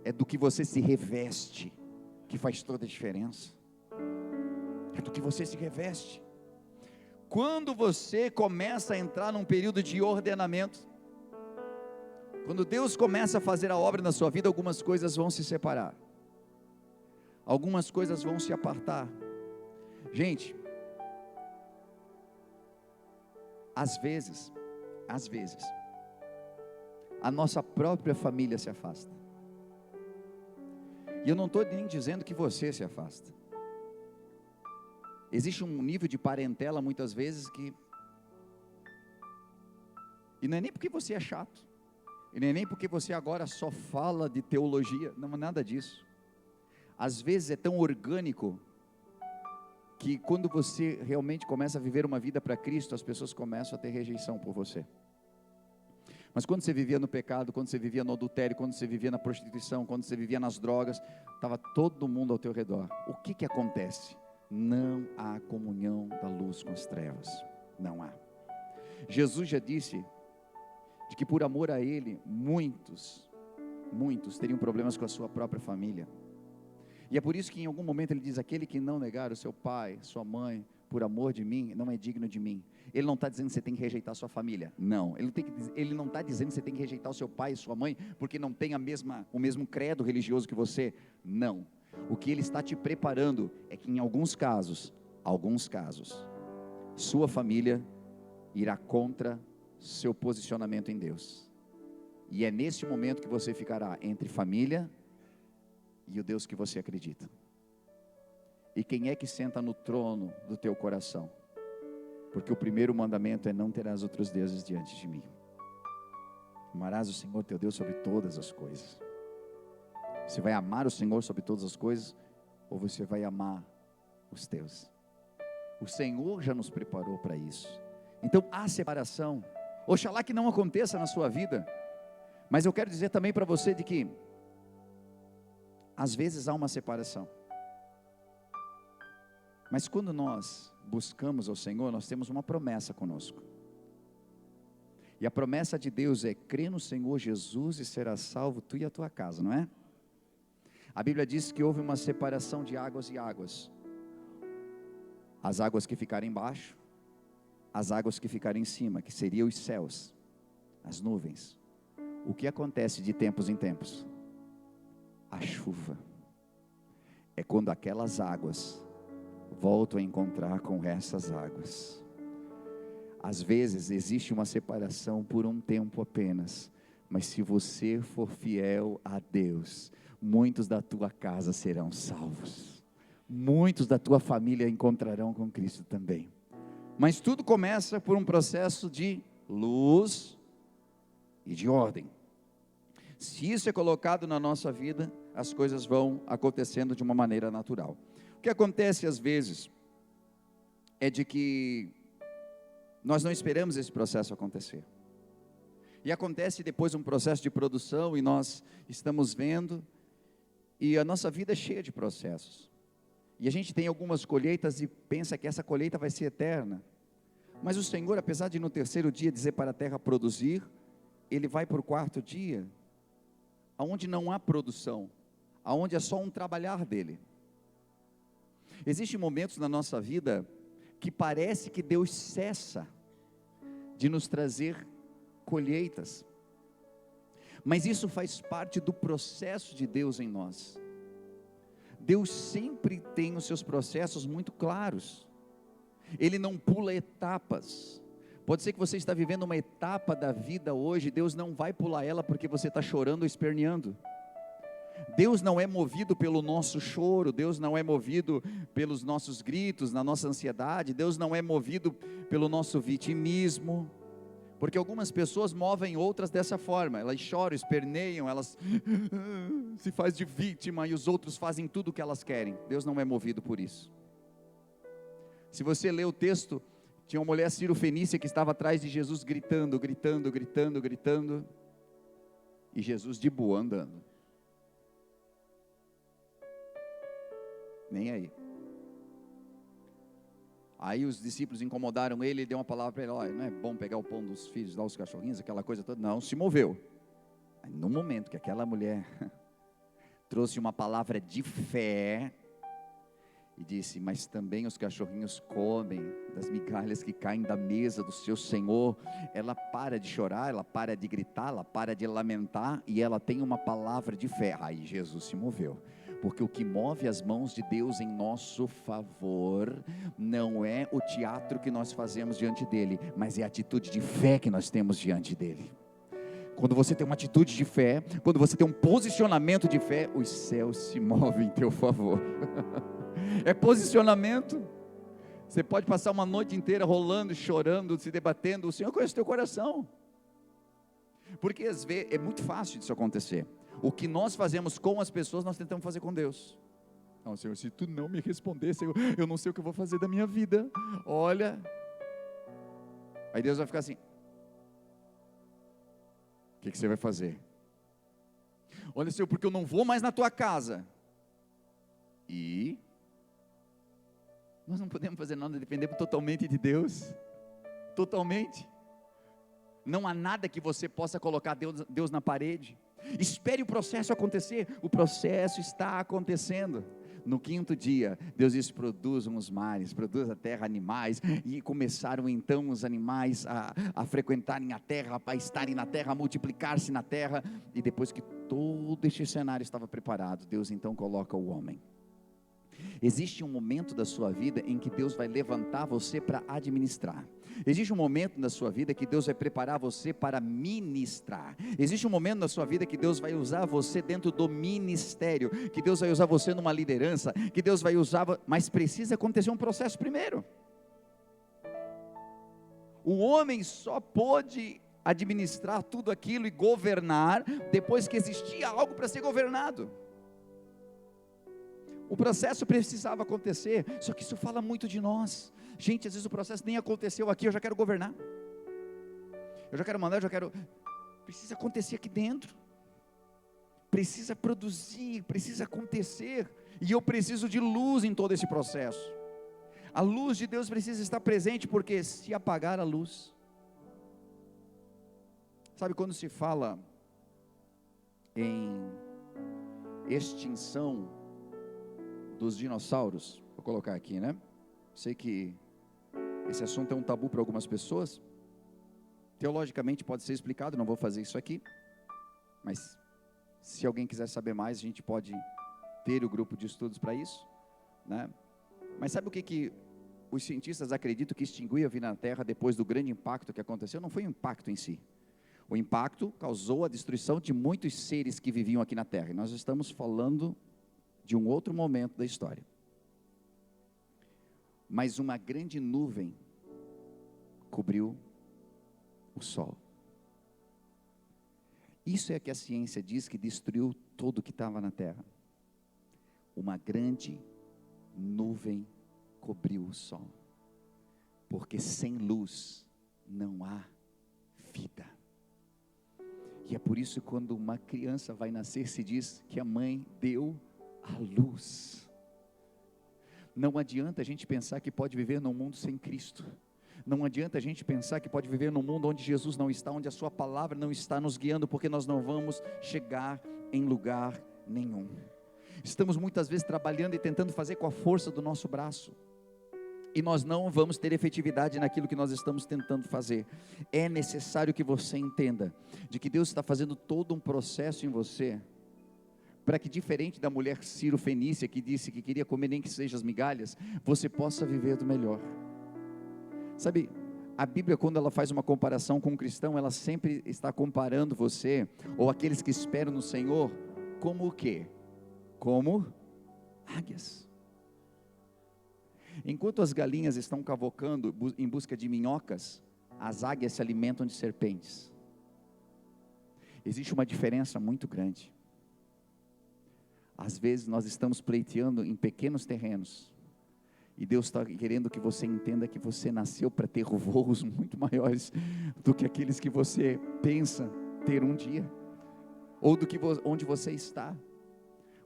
Speaker 4: é do que você se reveste, que faz toda a diferença. É do que você se reveste. Quando você começa a entrar num período de ordenamento, quando Deus começa a fazer a obra na sua vida, algumas coisas vão se separar, algumas coisas vão se apartar. Gente, às vezes, a nossa própria família se afasta, e eu não estou nem dizendo que você se afasta. Existe um nível de parentela muitas vezes que, e não é nem porque você é chato, e nem porque você agora só fala de teologia, não é nada disso. Às vezes é tão orgânico, que quando você realmente começa a viver uma vida para Cristo, as pessoas começam a ter rejeição por você. Mas quando você vivia no pecado, quando você vivia no adultério, quando você vivia na prostituição, quando você vivia nas drogas, estava todo mundo ao teu redor. O que acontece? Não há comunhão da luz com as trevas, não há. Jesus já disse de que por amor a Ele, muitos teriam problemas com a sua própria família. E é por isso que em algum momento Ele diz, aquele que não negar o seu pai, sua mãe, por amor de mim, não é digno de mim. Ele não está dizendo que você tem que rejeitar a sua família, não. Ele não está dizendo que você tem que rejeitar o seu pai e sua mãe, porque não tem o mesmo credo religioso que você, não. O que Ele está te preparando, é que em alguns casos, sua família irá contra seu posicionamento em Deus, e é nesse momento que você ficará entre família e o Deus que você acredita. E quem é que senta no trono do teu coração? Porque o primeiro mandamento é, não terás outros deuses diante de mim. Amarás o Senhor teu Deus sobre todas as coisas. Você vai amar o Senhor sobre todas as coisas, ou você vai amar os teus? O Senhor já nos preparou para isso. Então há separação. Oxalá que não aconteça na sua vida, mas eu quero dizer também para você de que às vezes há uma separação, mas quando nós buscamos ao Senhor, nós temos uma promessa conosco, e a promessa de Deus é, crê no Senhor Jesus e serás salvo tu e a tua casa, não é? A Bíblia diz que houve uma separação de águas e águas, as águas que ficaram embaixo, as águas que ficaram em cima, que seriam os céus, as nuvens. O que acontece de tempos em tempos? A chuva. É quando aquelas águas voltam a encontrar com essas águas. Às vezes existe uma separação por um tempo apenas, mas se você for fiel a Deus, muitos da tua casa serão salvos, muitos da tua família encontrarão com Cristo também. Mas tudo começa por um processo de luz e de ordem. Se isso é colocado na nossa vida, as coisas vão acontecendo de uma maneira natural. O que acontece às vezes é de que nós não esperamos esse processo acontecer. E acontece depois um processo de produção, e nós estamos vendo, e a nossa vida é cheia de processos. E a gente tem algumas colheitas e pensa que essa colheita vai ser eterna. Mas o Senhor, apesar de no terceiro dia dizer para a terra produzir, Ele vai para o quarto dia aonde não há produção, aonde é só um trabalhar dele. Existem momentos na nossa vida que parece que Deus cessa de nos trazer colheitas, mas isso faz parte do processo de Deus em nós. Deus sempre tem os seus processos muito claros, Ele não pula etapas. Pode ser que você está vivendo uma etapa da vida hoje, Deus não vai pular ela porque você está chorando ou esperneando. Deus não é movido pelo nosso choro, Deus não é movido pelos nossos gritos, na nossa ansiedade, Deus não é movido pelo nosso vitimismo, porque algumas pessoas movem outras dessa forma, elas choram, esperneiam, elas se fazem de vítima e os outros fazem tudo o que elas querem. Deus não é movido por isso. Se você ler o texto, tinha uma mulher cirofenícia que estava atrás de Jesus gritando, e Jesus de boa andando, nem aí. Aí os discípulos incomodaram ele, deu uma palavra para ele: olha, não é bom pegar o pão dos filhos, dar aos cachorrinhos, aquela coisa toda. Não, se moveu. Aí, no momento que aquela mulher trouxe uma palavra de fé e disse: mas também os cachorrinhos comem das migalhas que caem da mesa do seu Senhor, ela para de chorar, ela para de gritar, ela para de lamentar, e ela tem uma palavra de fé. Aí Jesus se moveu, porque o que move as mãos de Deus em nosso favor não é o teatro que nós fazemos diante dele, mas é a atitude de fé que nós temos diante dele. Quando você tem uma atitude de fé, quando você tem um posicionamento de fé, os céus se movem em teu favor. É posicionamento. Você pode passar uma noite inteira rolando, chorando, se debatendo, o Senhor conhece o teu coração, porque às vezes é muito fácil disso acontecer. O que nós fazemos com as pessoas, nós tentamos fazer com Deus. Não, Senhor, se tu não me responder, Senhor, eu não sei o que eu vou fazer da minha vida. Olha, aí Deus vai ficar assim: o que você vai fazer? Olha, Senhor, porque eu não vou mais na tua casa. E nós não podemos fazer nada, dependemos totalmente de Deus. Totalmente. Não há nada que você possa colocar Deus na parede. Espere o processo acontecer. O processo está acontecendo. No quinto dia, Deus disse: produzam os mares, produza a terra animais. E começaram então os animais a frequentarem a terra, a estarem na terra, a multiplicar-se na terra. E depois que todo este cenário estava preparado, Deus então coloca o homem. Existe um momento da sua vida em que Deus vai levantar você para administrar. Existe um momento na sua vida que Deus vai preparar você para ministrar. Existe um momento na sua vida que Deus vai usar você dentro do ministério, que Deus vai usar você numa liderança, que Deus vai usar, mas precisa acontecer um processo primeiro. O homem só pôde administrar tudo aquilo e governar depois que existia algo para ser governado. O processo precisava acontecer, só que isso fala muito de nós. Gente, às vezes o processo nem aconteceu aqui, eu já quero governar, eu já quero mandar, precisa acontecer aqui dentro, precisa produzir, precisa acontecer, e eu preciso de luz em todo esse processo. A luz de Deus precisa estar presente, porque se apagar a luz, sabe quando se fala em extinção dos dinossauros, vou colocar aqui, né? Sei que esse assunto é um tabu para algumas pessoas, teologicamente pode ser explicado, não vou fazer isso aqui, mas se alguém quiser saber mais, a gente pode ter o grupo de estudos para isso, né? Mas sabe o que os cientistas acreditam que extinguiu a vida na Terra depois do grande impacto que aconteceu? Não foi um impacto em si. O impacto causou a destruição de muitos seres que viviam aqui na Terra, e nós estamos falando de um outro momento da história. Mas uma grande nuvem cobriu o sol. Isso é que a ciência diz que destruiu tudo que estava na terra. Uma grande nuvem cobriu o sol. Porque sem luz não há vida. E é por isso que quando uma criança vai nascer, se diz que a mãe deu a luz. Não adianta a gente pensar que pode viver num mundo sem Cristo. Não adianta a gente pensar que pode viver num mundo onde Jesus não está, onde a sua palavra não está nos guiando, porque nós não vamos chegar em lugar nenhum. Estamos muitas vezes trabalhando e tentando fazer com a força do nosso braço, e nós não vamos ter efetividade naquilo que nós estamos tentando fazer. É necessário que você entenda, de que Deus está fazendo todo um processo em você, para que, diferente da mulher Ciro-fenícia, que disse que queria comer nem que seja as migalhas, você possa viver do melhor. Sabe, a Bíblia, quando ela faz uma comparação com um cristão, ela sempre está comparando você, ou aqueles que esperam no Senhor, como o quê? Como águias. Enquanto as galinhas estão cavocando em busca de minhocas, as águias se alimentam de serpentes. Existe uma diferença muito grande. Às vezes nós estamos pleiteando em pequenos terrenos, e Deus está querendo que você entenda que você nasceu para ter voos muito maiores do que aqueles que você pensa ter um dia, ou do que onde você está.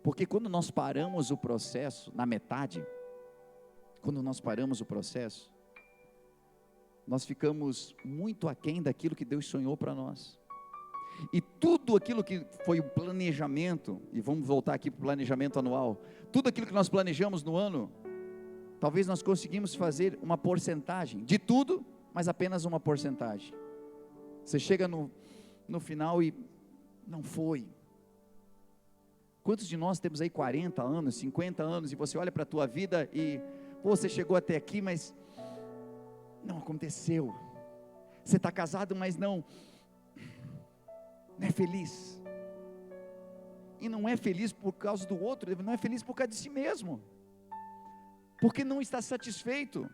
Speaker 4: Porque quando nós paramos o processo na metade, quando nós paramos o processo, nós ficamos muito aquém daquilo que Deus sonhou para nós. E tudo aquilo que foi o planejamento, e vamos voltar aqui para o planejamento anual, tudo aquilo que nós planejamos no ano, talvez nós conseguimos fazer uma porcentagem de tudo, mas apenas uma porcentagem. Você chega no final e não foi. Quantos de nós temos aí 40 anos, 50 anos, e você olha para a tua vida e, pô, você chegou até aqui, mas não aconteceu. Você está casado, mas não é feliz. E não é feliz por causa do outro, não é feliz por causa de si mesmo. Porque não está satisfeito.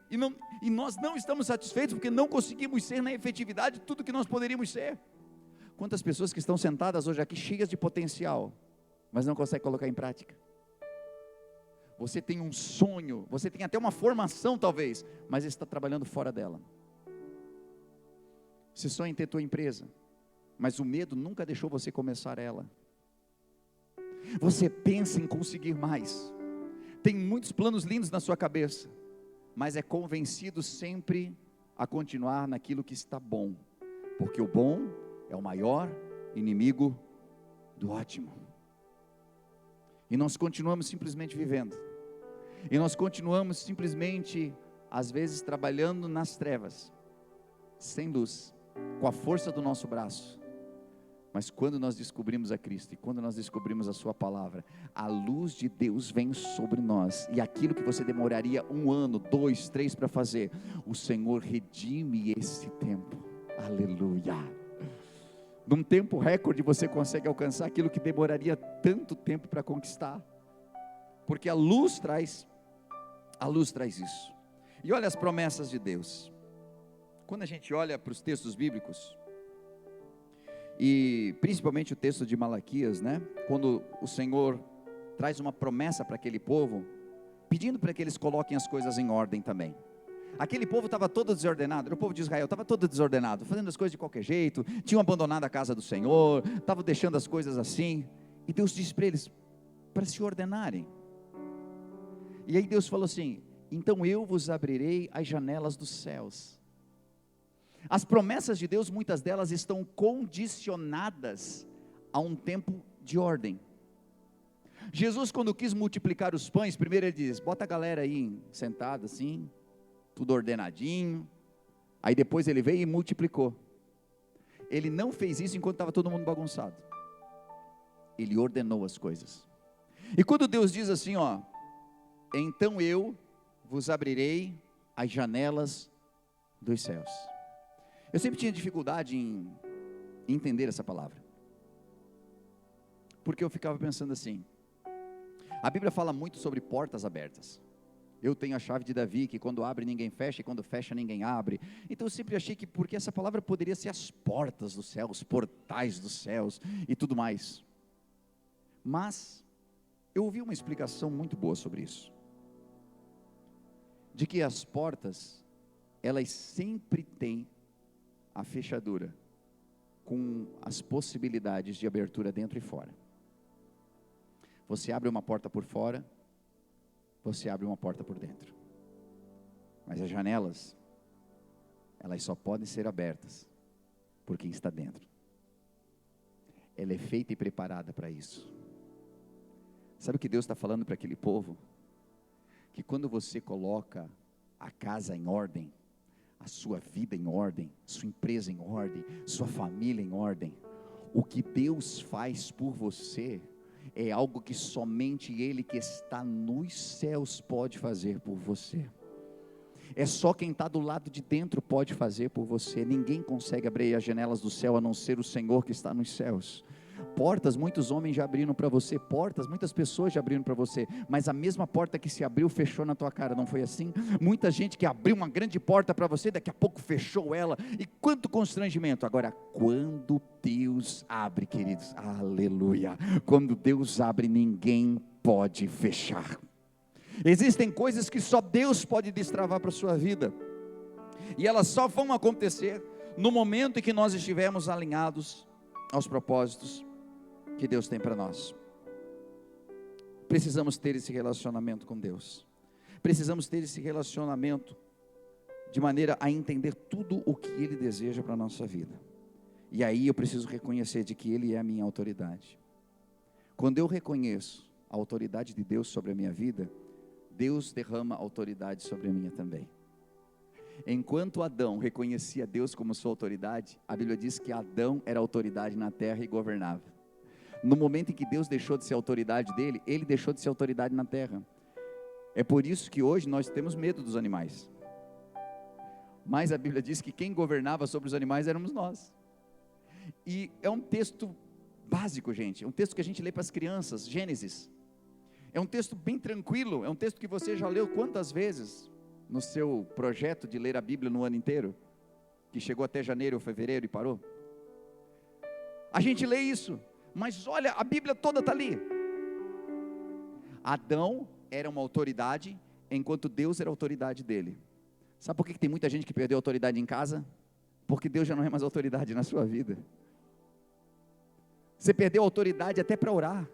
Speaker 4: E nós não estamos satisfeitos porque não conseguimos ser na efetividade tudo que nós poderíamos ser. Quantas pessoas que estão sentadas hoje aqui cheias de potencial, mas não conseguem colocar em prática. Você tem um sonho, você tem até uma formação talvez, mas está trabalhando fora dela. Você sonha em ter tua empresa, mas o medo nunca deixou você começar ela. Você pensa em conseguir mais, tem muitos planos lindos na sua cabeça, mas é convencido sempre a continuar naquilo que está bom, porque o bom é o maior inimigo do ótimo. E nós continuamos simplesmente vivendo, e nós continuamos simplesmente, às vezes, trabalhando nas trevas, sem luz, com a força do nosso braço. Mas quando nós descobrimos a Cristo, e quando nós descobrimos a sua palavra, a luz de Deus vem sobre nós, e aquilo que você demoraria 1 ano, 2, 3 para fazer, o Senhor redime esse tempo. Aleluia. Num tempo recorde você consegue alcançar aquilo que demoraria tanto tempo para conquistar, porque a luz traz isso. E olha as promessas de Deus. Quando a gente olha para os textos bíblicos, e principalmente o texto de Malaquias, né? Quando o Senhor traz uma promessa para aquele povo, pedindo para que eles coloquem as coisas em ordem também. Aquele povo estava todo desordenado, era o povo de Israel, estava todo desordenado, fazendo as coisas de qualquer jeito, tinham abandonado a casa do Senhor, estavam deixando as coisas assim, e Deus disse para eles, para se ordenarem. E aí Deus falou assim, então eu vos abrirei as janelas dos céus. As promessas de Deus, muitas delas estão condicionadas a um tempo de ordem. Jesus, quando quis multiplicar os pães, primeiro ele diz, bota a galera aí sentada assim, tudo ordenadinho. Aí depois ele veio e multiplicou. Ele não fez isso enquanto estava todo mundo bagunçado. Ele ordenou as coisas. E quando Deus diz assim, ó, então eu vos abrirei as janelas dos céus. Eu sempre tinha dificuldade em entender essa palavra, porque eu ficava pensando assim, a Bíblia fala muito sobre portas abertas. Eu tenho a chave de Davi, que quando abre ninguém fecha, e quando fecha ninguém abre. Então eu sempre achei que, porque essa palavra poderia ser as portas do céu, os portais dos céus e tudo mais. Mas eu ouvi uma explicação muito boa sobre isso, de que as portas, elas sempre têm a fechadura, com as possibilidades de abertura dentro e fora. Você abre uma porta por fora, você abre uma porta por dentro. Mas as janelas, elas só podem ser abertas por quem está dentro. ela é feita e preparada para isso. Sabe o que Deus está falando para aquele povo? Que quando você coloca a casa em ordem, a sua vida em ordem, sua empresa em ordem, sua família em ordem, o que Deus faz por você é algo que somente Ele que está nos céus pode fazer por você. É só quem está do lado de dentro pode fazer por você. Ninguém consegue abrir as janelas do céu a não ser o Senhor que está nos céus. Portas, muitos homens já abriram para você, portas, muitas pessoas já abriram para você, mas a mesma porta que se abriu, fechou na tua cara, não foi assim? Muita gente que abriu uma grande porta para você, daqui a pouco fechou ela, e quanto constrangimento. Agora, quando Deus abre, queridos, aleluia, quando Deus abre, ninguém pode fechar. Existem coisas que só Deus pode destravar para a sua vida, e elas só vão acontecer no momento em que nós estivermos alinhados aos propósitos que Deus tem para nós. Precisamos ter esse relacionamento com Deus, precisamos ter esse relacionamento de maneira a entender tudo o que Ele deseja para a nossa vida, e aí eu preciso reconhecer de que Ele é a minha autoridade. Quando eu reconheço a autoridade de Deus sobre a minha vida, Deus derrama autoridade sobre a minha também. Enquanto Adão reconhecia Deus como sua autoridade, a Bíblia diz que Adão era autoridade na terra e governava. No momento em que Deus deixou de ser autoridade dele, ele deixou de ser autoridade na terra. É por isso que hoje nós temos medo dos animais. Mas a Bíblia diz que quem governava sobre os animais éramos nós. E é um texto básico, gente, é um texto que a gente lê para as crianças, Gênesis. É um texto bem tranquilo, é um texto que você já leu quantas vezes no seu projeto de ler a Bíblia no ano inteiro, que chegou até janeiro ou fevereiro e parou. A gente lê isso, mas olha, a Bíblia toda está ali. Adão era uma autoridade, enquanto Deus era a autoridade dele. Sabe por que tem muita gente que perdeu a autoridade em casa? Porque Deus já não é mais autoridade na sua vida. Você perdeu a autoridade até para orar.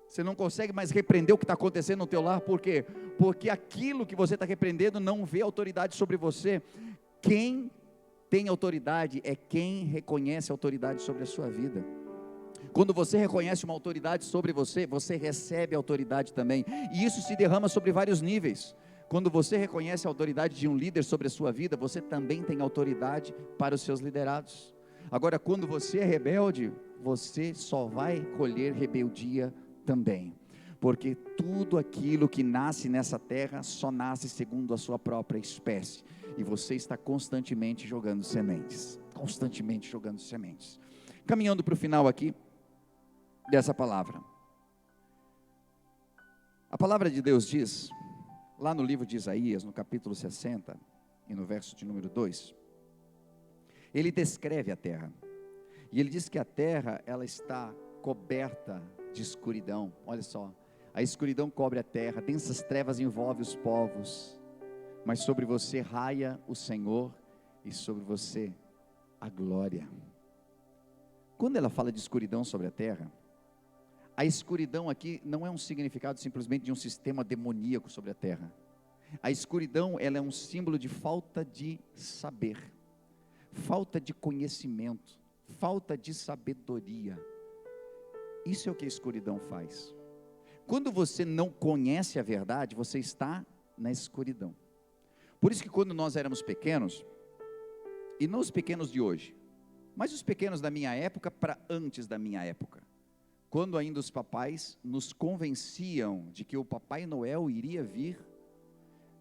Speaker 4: Você não consegue mais repreender o que está acontecendo no teu lar. Por quê? Porque aquilo que você está repreendendo não vê autoridade sobre você. Quem tem autoridade é quem reconhece a autoridade sobre a sua vida. Quando você reconhece uma autoridade sobre você, você recebe autoridade também. E isso se derrama sobre vários níveis. Quando você reconhece a autoridade de um líder sobre a sua vida, você também tem autoridade para os seus liderados. Agora, quando você é rebelde, você só vai colher rebeldia também, porque tudo aquilo que nasce nessa terra só nasce segundo a sua própria espécie, e você está constantemente jogando sementes, caminhando para o final aqui, dessa palavra. A palavra de Deus diz, lá no livro de Isaías, no capítulo 60, e no verso de número 2, ele descreve a terra, e ele diz que a terra, ela está coberta de escuridão. Olha só, a escuridão cobre a terra, densas trevas envolvem os povos, mas sobre você raia o Senhor, e sobre você a glória. Quando ela fala de escuridão sobre a terra, a escuridão aqui não é um significado simplesmente de um sistema demoníaco sobre a terra. A escuridão, ela é um símbolo de falta de saber, falta de conhecimento, falta de sabedoria. Isso é o que a escuridão faz. Quando você não conhece a verdade, você está na escuridão. Por isso que quando nós éramos pequenos, e não os pequenos de hoje, mas os pequenos da minha época para antes da minha época, quando ainda os papais nos convenciam de que o Papai Noel iria vir,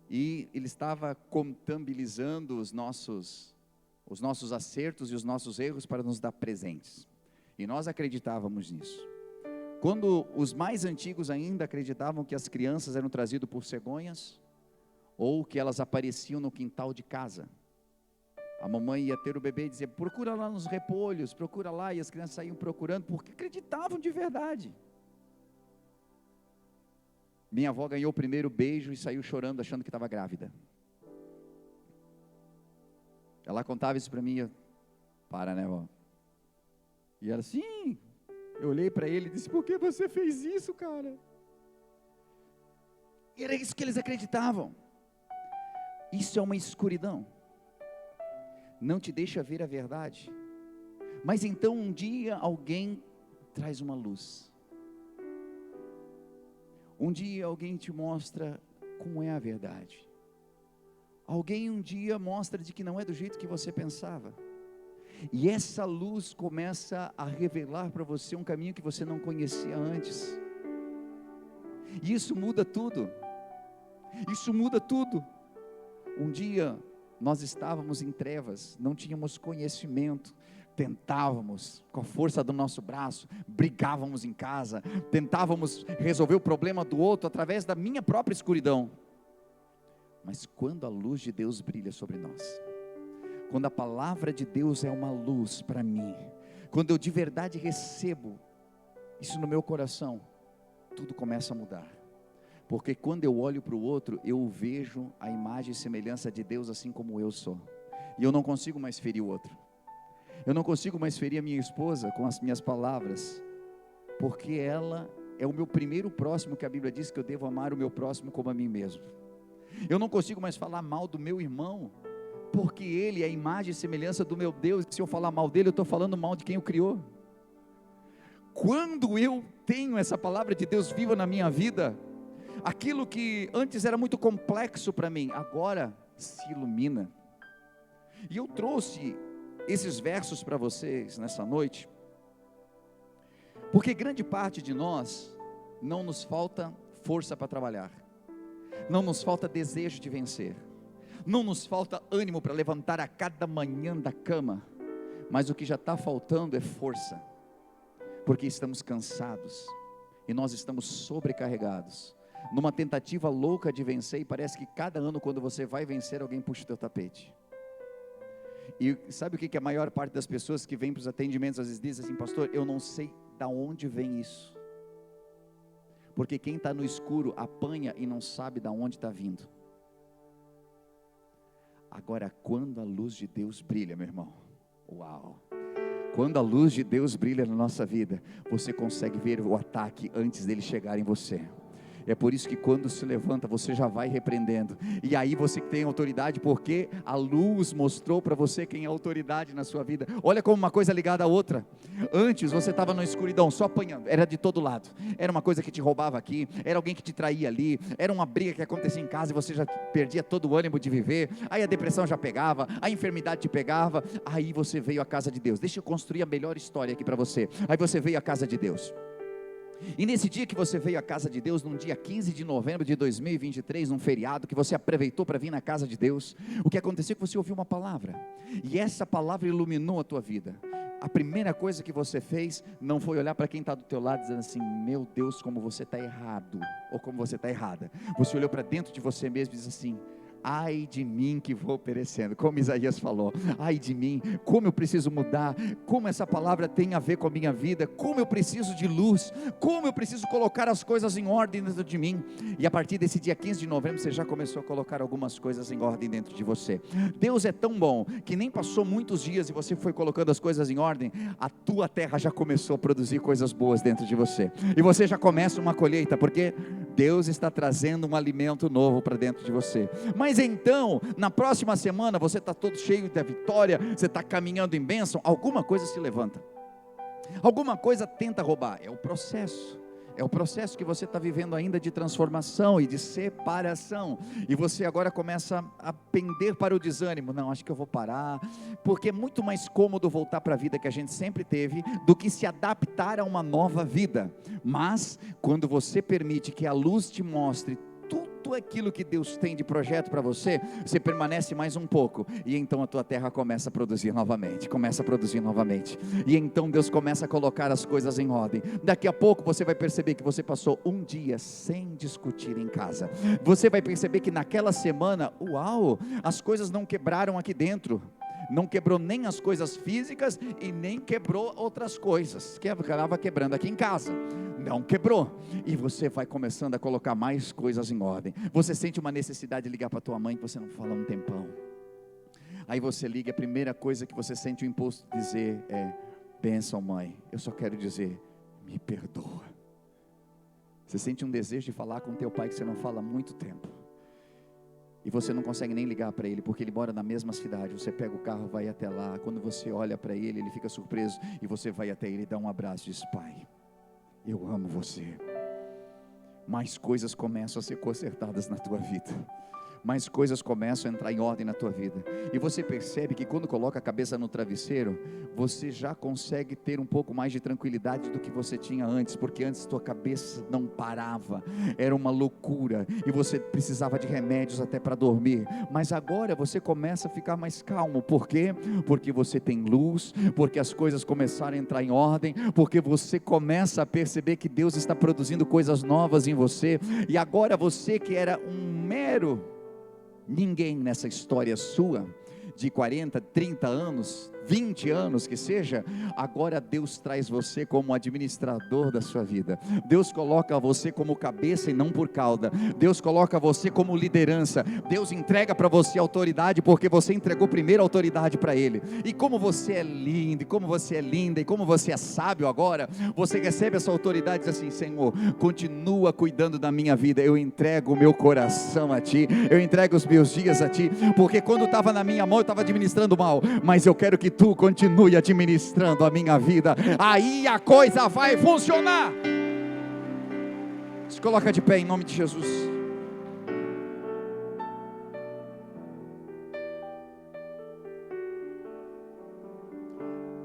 Speaker 4: e ele estava contabilizando os nossos acertos e os nossos erros para nos dar presentes. E nós acreditávamos nisso. Quando os mais antigos ainda acreditavam que as crianças eram trazidas por cegonhas, ou que elas apareciam no quintal de casa. A mamãe ia ter o bebê e dizia, procura lá nos repolhos, procura lá, e as crianças saíam procurando, porque acreditavam de verdade. Minha avó ganhou o primeiro beijo e saiu chorando, achando que estava grávida. Ela contava isso para mim, para, né, vó? E ela, sim. Eu olhei para ele e disse, por que você fez isso, cara? E era isso que eles acreditavam. Isso é uma escuridão. Não te deixa ver a verdade. Mas então um dia alguém traz uma luz. Um dia alguém te mostra como é a verdade. Alguém um dia mostra de que não é do jeito que você pensava. E essa luz começa a revelar para você um caminho que você não conhecia antes. E isso muda tudo. Isso muda tudo. Um dia nós estávamos em trevas, não tínhamos conhecimento, tentávamos com a força do nosso braço, brigávamos em casa, tentávamos resolver o problema do outro através da minha própria escuridão. Mas quando a luz de Deus brilha sobre nós, quando a palavra de Deus é uma luz para mim, quando eu de verdade recebo isso no meu coração, tudo começa a mudar. Porque quando eu olho para o outro, eu vejo a imagem e semelhança de Deus assim como eu sou. E eu não consigo mais ferir o outro. Eu não consigo mais ferir a minha esposa com as minhas palavras, porque ela é o meu primeiro próximo, que a Bíblia diz que eu devo amar o meu próximo como a mim mesmo. Eu não consigo mais falar mal do meu irmão, porque ele é a imagem e semelhança do meu Deus. Se eu falar mal dele, eu estou falando mal de quem o criou. Quando eu tenho essa palavra de Deus viva na minha vida, aquilo que antes era muito complexo para mim, agora se ilumina. E eu trouxe esses versos para vocês nessa noite, porque grande parte de nós não nos falta força para trabalhar, não nos falta desejo de vencer, não nos falta ânimo para levantar a cada manhã da cama, mas o que já está faltando é força, porque estamos cansados, e nós estamos sobrecarregados, numa tentativa louca de vencer, e parece que cada ano quando você vai vencer, alguém puxa o teu tapete. E sabe o que a maior parte das pessoas que vêm para os atendimentos às vezes diz assim: pastor, eu não sei da onde vem isso, porque quem está no escuro apanha e não sabe da onde está vindo. Agora, quando a luz de Deus brilha, meu irmão, uau! Quando a luz de Deus brilha na nossa vida, você consegue ver o ataque antes dele chegar em você. É por isso que quando se levanta, você já vai repreendendo. E aí você tem autoridade, porque a luz mostrou para você quem é autoridade na sua vida. Olha como uma coisa ligada à outra. Antes você estava na escuridão, só apanhando. Era de todo lado. Era uma coisa que te roubava aqui. Era alguém que te traía ali. Era uma briga que acontecia em casa e você já perdia todo o ânimo de viver. Aí a depressão já pegava. A enfermidade te pegava. Aí você veio à casa de Deus. Deixa eu construir a melhor história aqui para você. Aí você veio à casa de Deus. E nesse dia que você veio à casa de Deus, num dia 15 de novembro de 2023, num feriado que você aproveitou para vir na casa de Deus, o que aconteceu é que você ouviu uma palavra, e essa palavra iluminou a tua vida. A primeira coisa que você fez, não foi olhar para quem está do teu lado dizendo assim: meu Deus, como você está errado, ou como você está errada. Você olhou para dentro de você mesmo e disse assim: ai de mim que vou perecendo, como Isaías falou, ai de mim, como eu preciso mudar, como essa palavra tem a ver com a minha vida, como eu preciso de luz, como eu preciso colocar as coisas em ordem dentro de mim. E a partir desse dia 15 de novembro, você já começou a colocar algumas coisas em ordem dentro de você. Deus é tão bom, que nem passou muitos dias e você foi colocando as coisas em ordem, a tua terra já começou a produzir coisas boas dentro de você, e você já começa uma colheita, porque Deus está trazendo um alimento novo para dentro de você. Mas então, na próxima semana, você está todo cheio da vitória, você está caminhando em bênção, alguma coisa se levanta, alguma coisa tenta roubar. É o processo que você está vivendo ainda de transformação e de separação, e você agora começa a pender para o desânimo. Não, acho que eu vou parar, porque é muito mais cômodo voltar para a vida que a gente sempre teve, do que se adaptar a uma nova vida. Mas, quando você permite que a luz te mostre tudo aquilo que Deus tem de projeto para você, você permanece mais um pouco, e então a tua terra começa a produzir novamente, e então Deus começa a colocar as coisas em ordem. Daqui a pouco você vai perceber que você passou um dia sem discutir em casa, você vai perceber que naquela semana, uau, as coisas não quebraram aqui dentro, não quebrou nem as coisas físicas e nem quebrou outras coisas, que estava quebrando aqui em casa, não quebrou, e você vai começando a colocar mais coisas em ordem. Você sente uma necessidade de ligar para tua mãe, que você não fala há um tempão, aí você liga, a primeira coisa que você sente o impulso de dizer é: bênção mãe, eu só quero dizer, me perdoa. Você sente um desejo de falar com teu pai que você não fala há muito tempo, e você não consegue nem ligar para ele, porque ele mora na mesma cidade. Você pega o carro, vai até lá. Quando você olha para ele, ele fica surpreso, e você vai até ele, dá um abraço e diz: pai, eu amo você. Mais coisas começam a ser consertadas na tua vida, mais coisas começam a entrar em ordem na tua vida, e você percebe que quando coloca a cabeça no travesseiro, você já consegue ter um pouco mais de tranquilidade do que você tinha antes, porque antes tua cabeça não parava, era uma loucura, e você precisava de remédios até para dormir, mas agora você começa a ficar mais calmo. Por quê? Porque você tem luz, porque as coisas começaram a entrar em ordem, porque você começa a perceber que Deus está produzindo coisas novas em você, e agora você que era um mero ninguém nessa história sua, de 40, 30 anos, 20 anos que seja, agora Deus traz você como administrador da sua vida. Deus coloca você como cabeça e não por cauda. Deus coloca você como liderança. Deus entrega para você autoridade, porque você entregou primeiro a autoridade para Ele. E como você é lindo, e como você é linda, e como você é sábio agora, você recebe essa autoridade e diz assim: Senhor, continua cuidando da minha vida, eu entrego o meu coração a Ti, eu entrego os meus dias a Ti, porque quando estava na minha mão eu estava administrando mal, mas eu quero que Tu continue administrando a minha vida, aí a coisa vai funcionar. Se coloca de pé em nome de Jesus.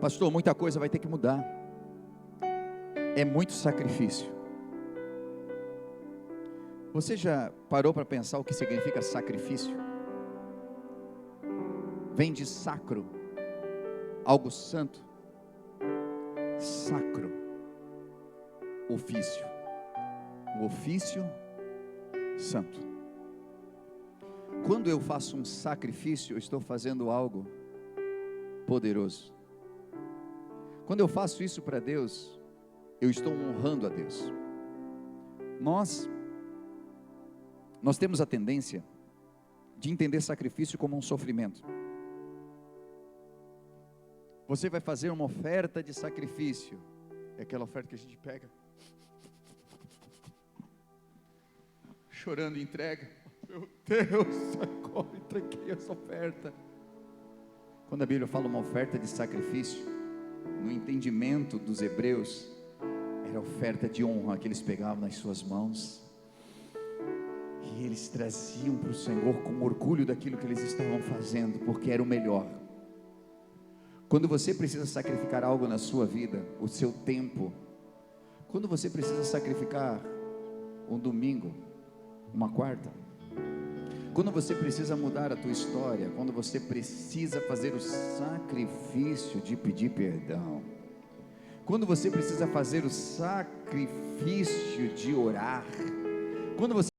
Speaker 4: Pastor, muita coisa vai ter que mudar, é muito sacrifício. Você já parou para pensar o que significa sacrifício? Vem de sacro, algo santo. Sacro, ofício, um ofício santo. Quando eu faço um sacrifício, eu estou fazendo algo poderoso. Quando eu faço isso para Deus, eu estou honrando a Deus. Nós temos a tendência de entender sacrifício como um sofrimento. Você vai fazer uma oferta de sacrifício, é aquela oferta que a gente pega, chorando e entrega. Meu Deus, agora entreguei essa oferta. Quando a Bíblia fala uma oferta de sacrifício, no entendimento dos hebreus, era oferta de honra que eles pegavam nas suas mãos, e eles traziam para o Senhor com orgulho daquilo que eles estavam fazendo, porque era o melhor. Quando você precisa sacrificar algo na sua vida, o seu tempo, quando você precisa sacrificar um domingo, uma quarta, quando você precisa mudar a tua história, quando você precisa fazer o sacrifício de pedir perdão, quando você precisa fazer o sacrifício de orar, quando você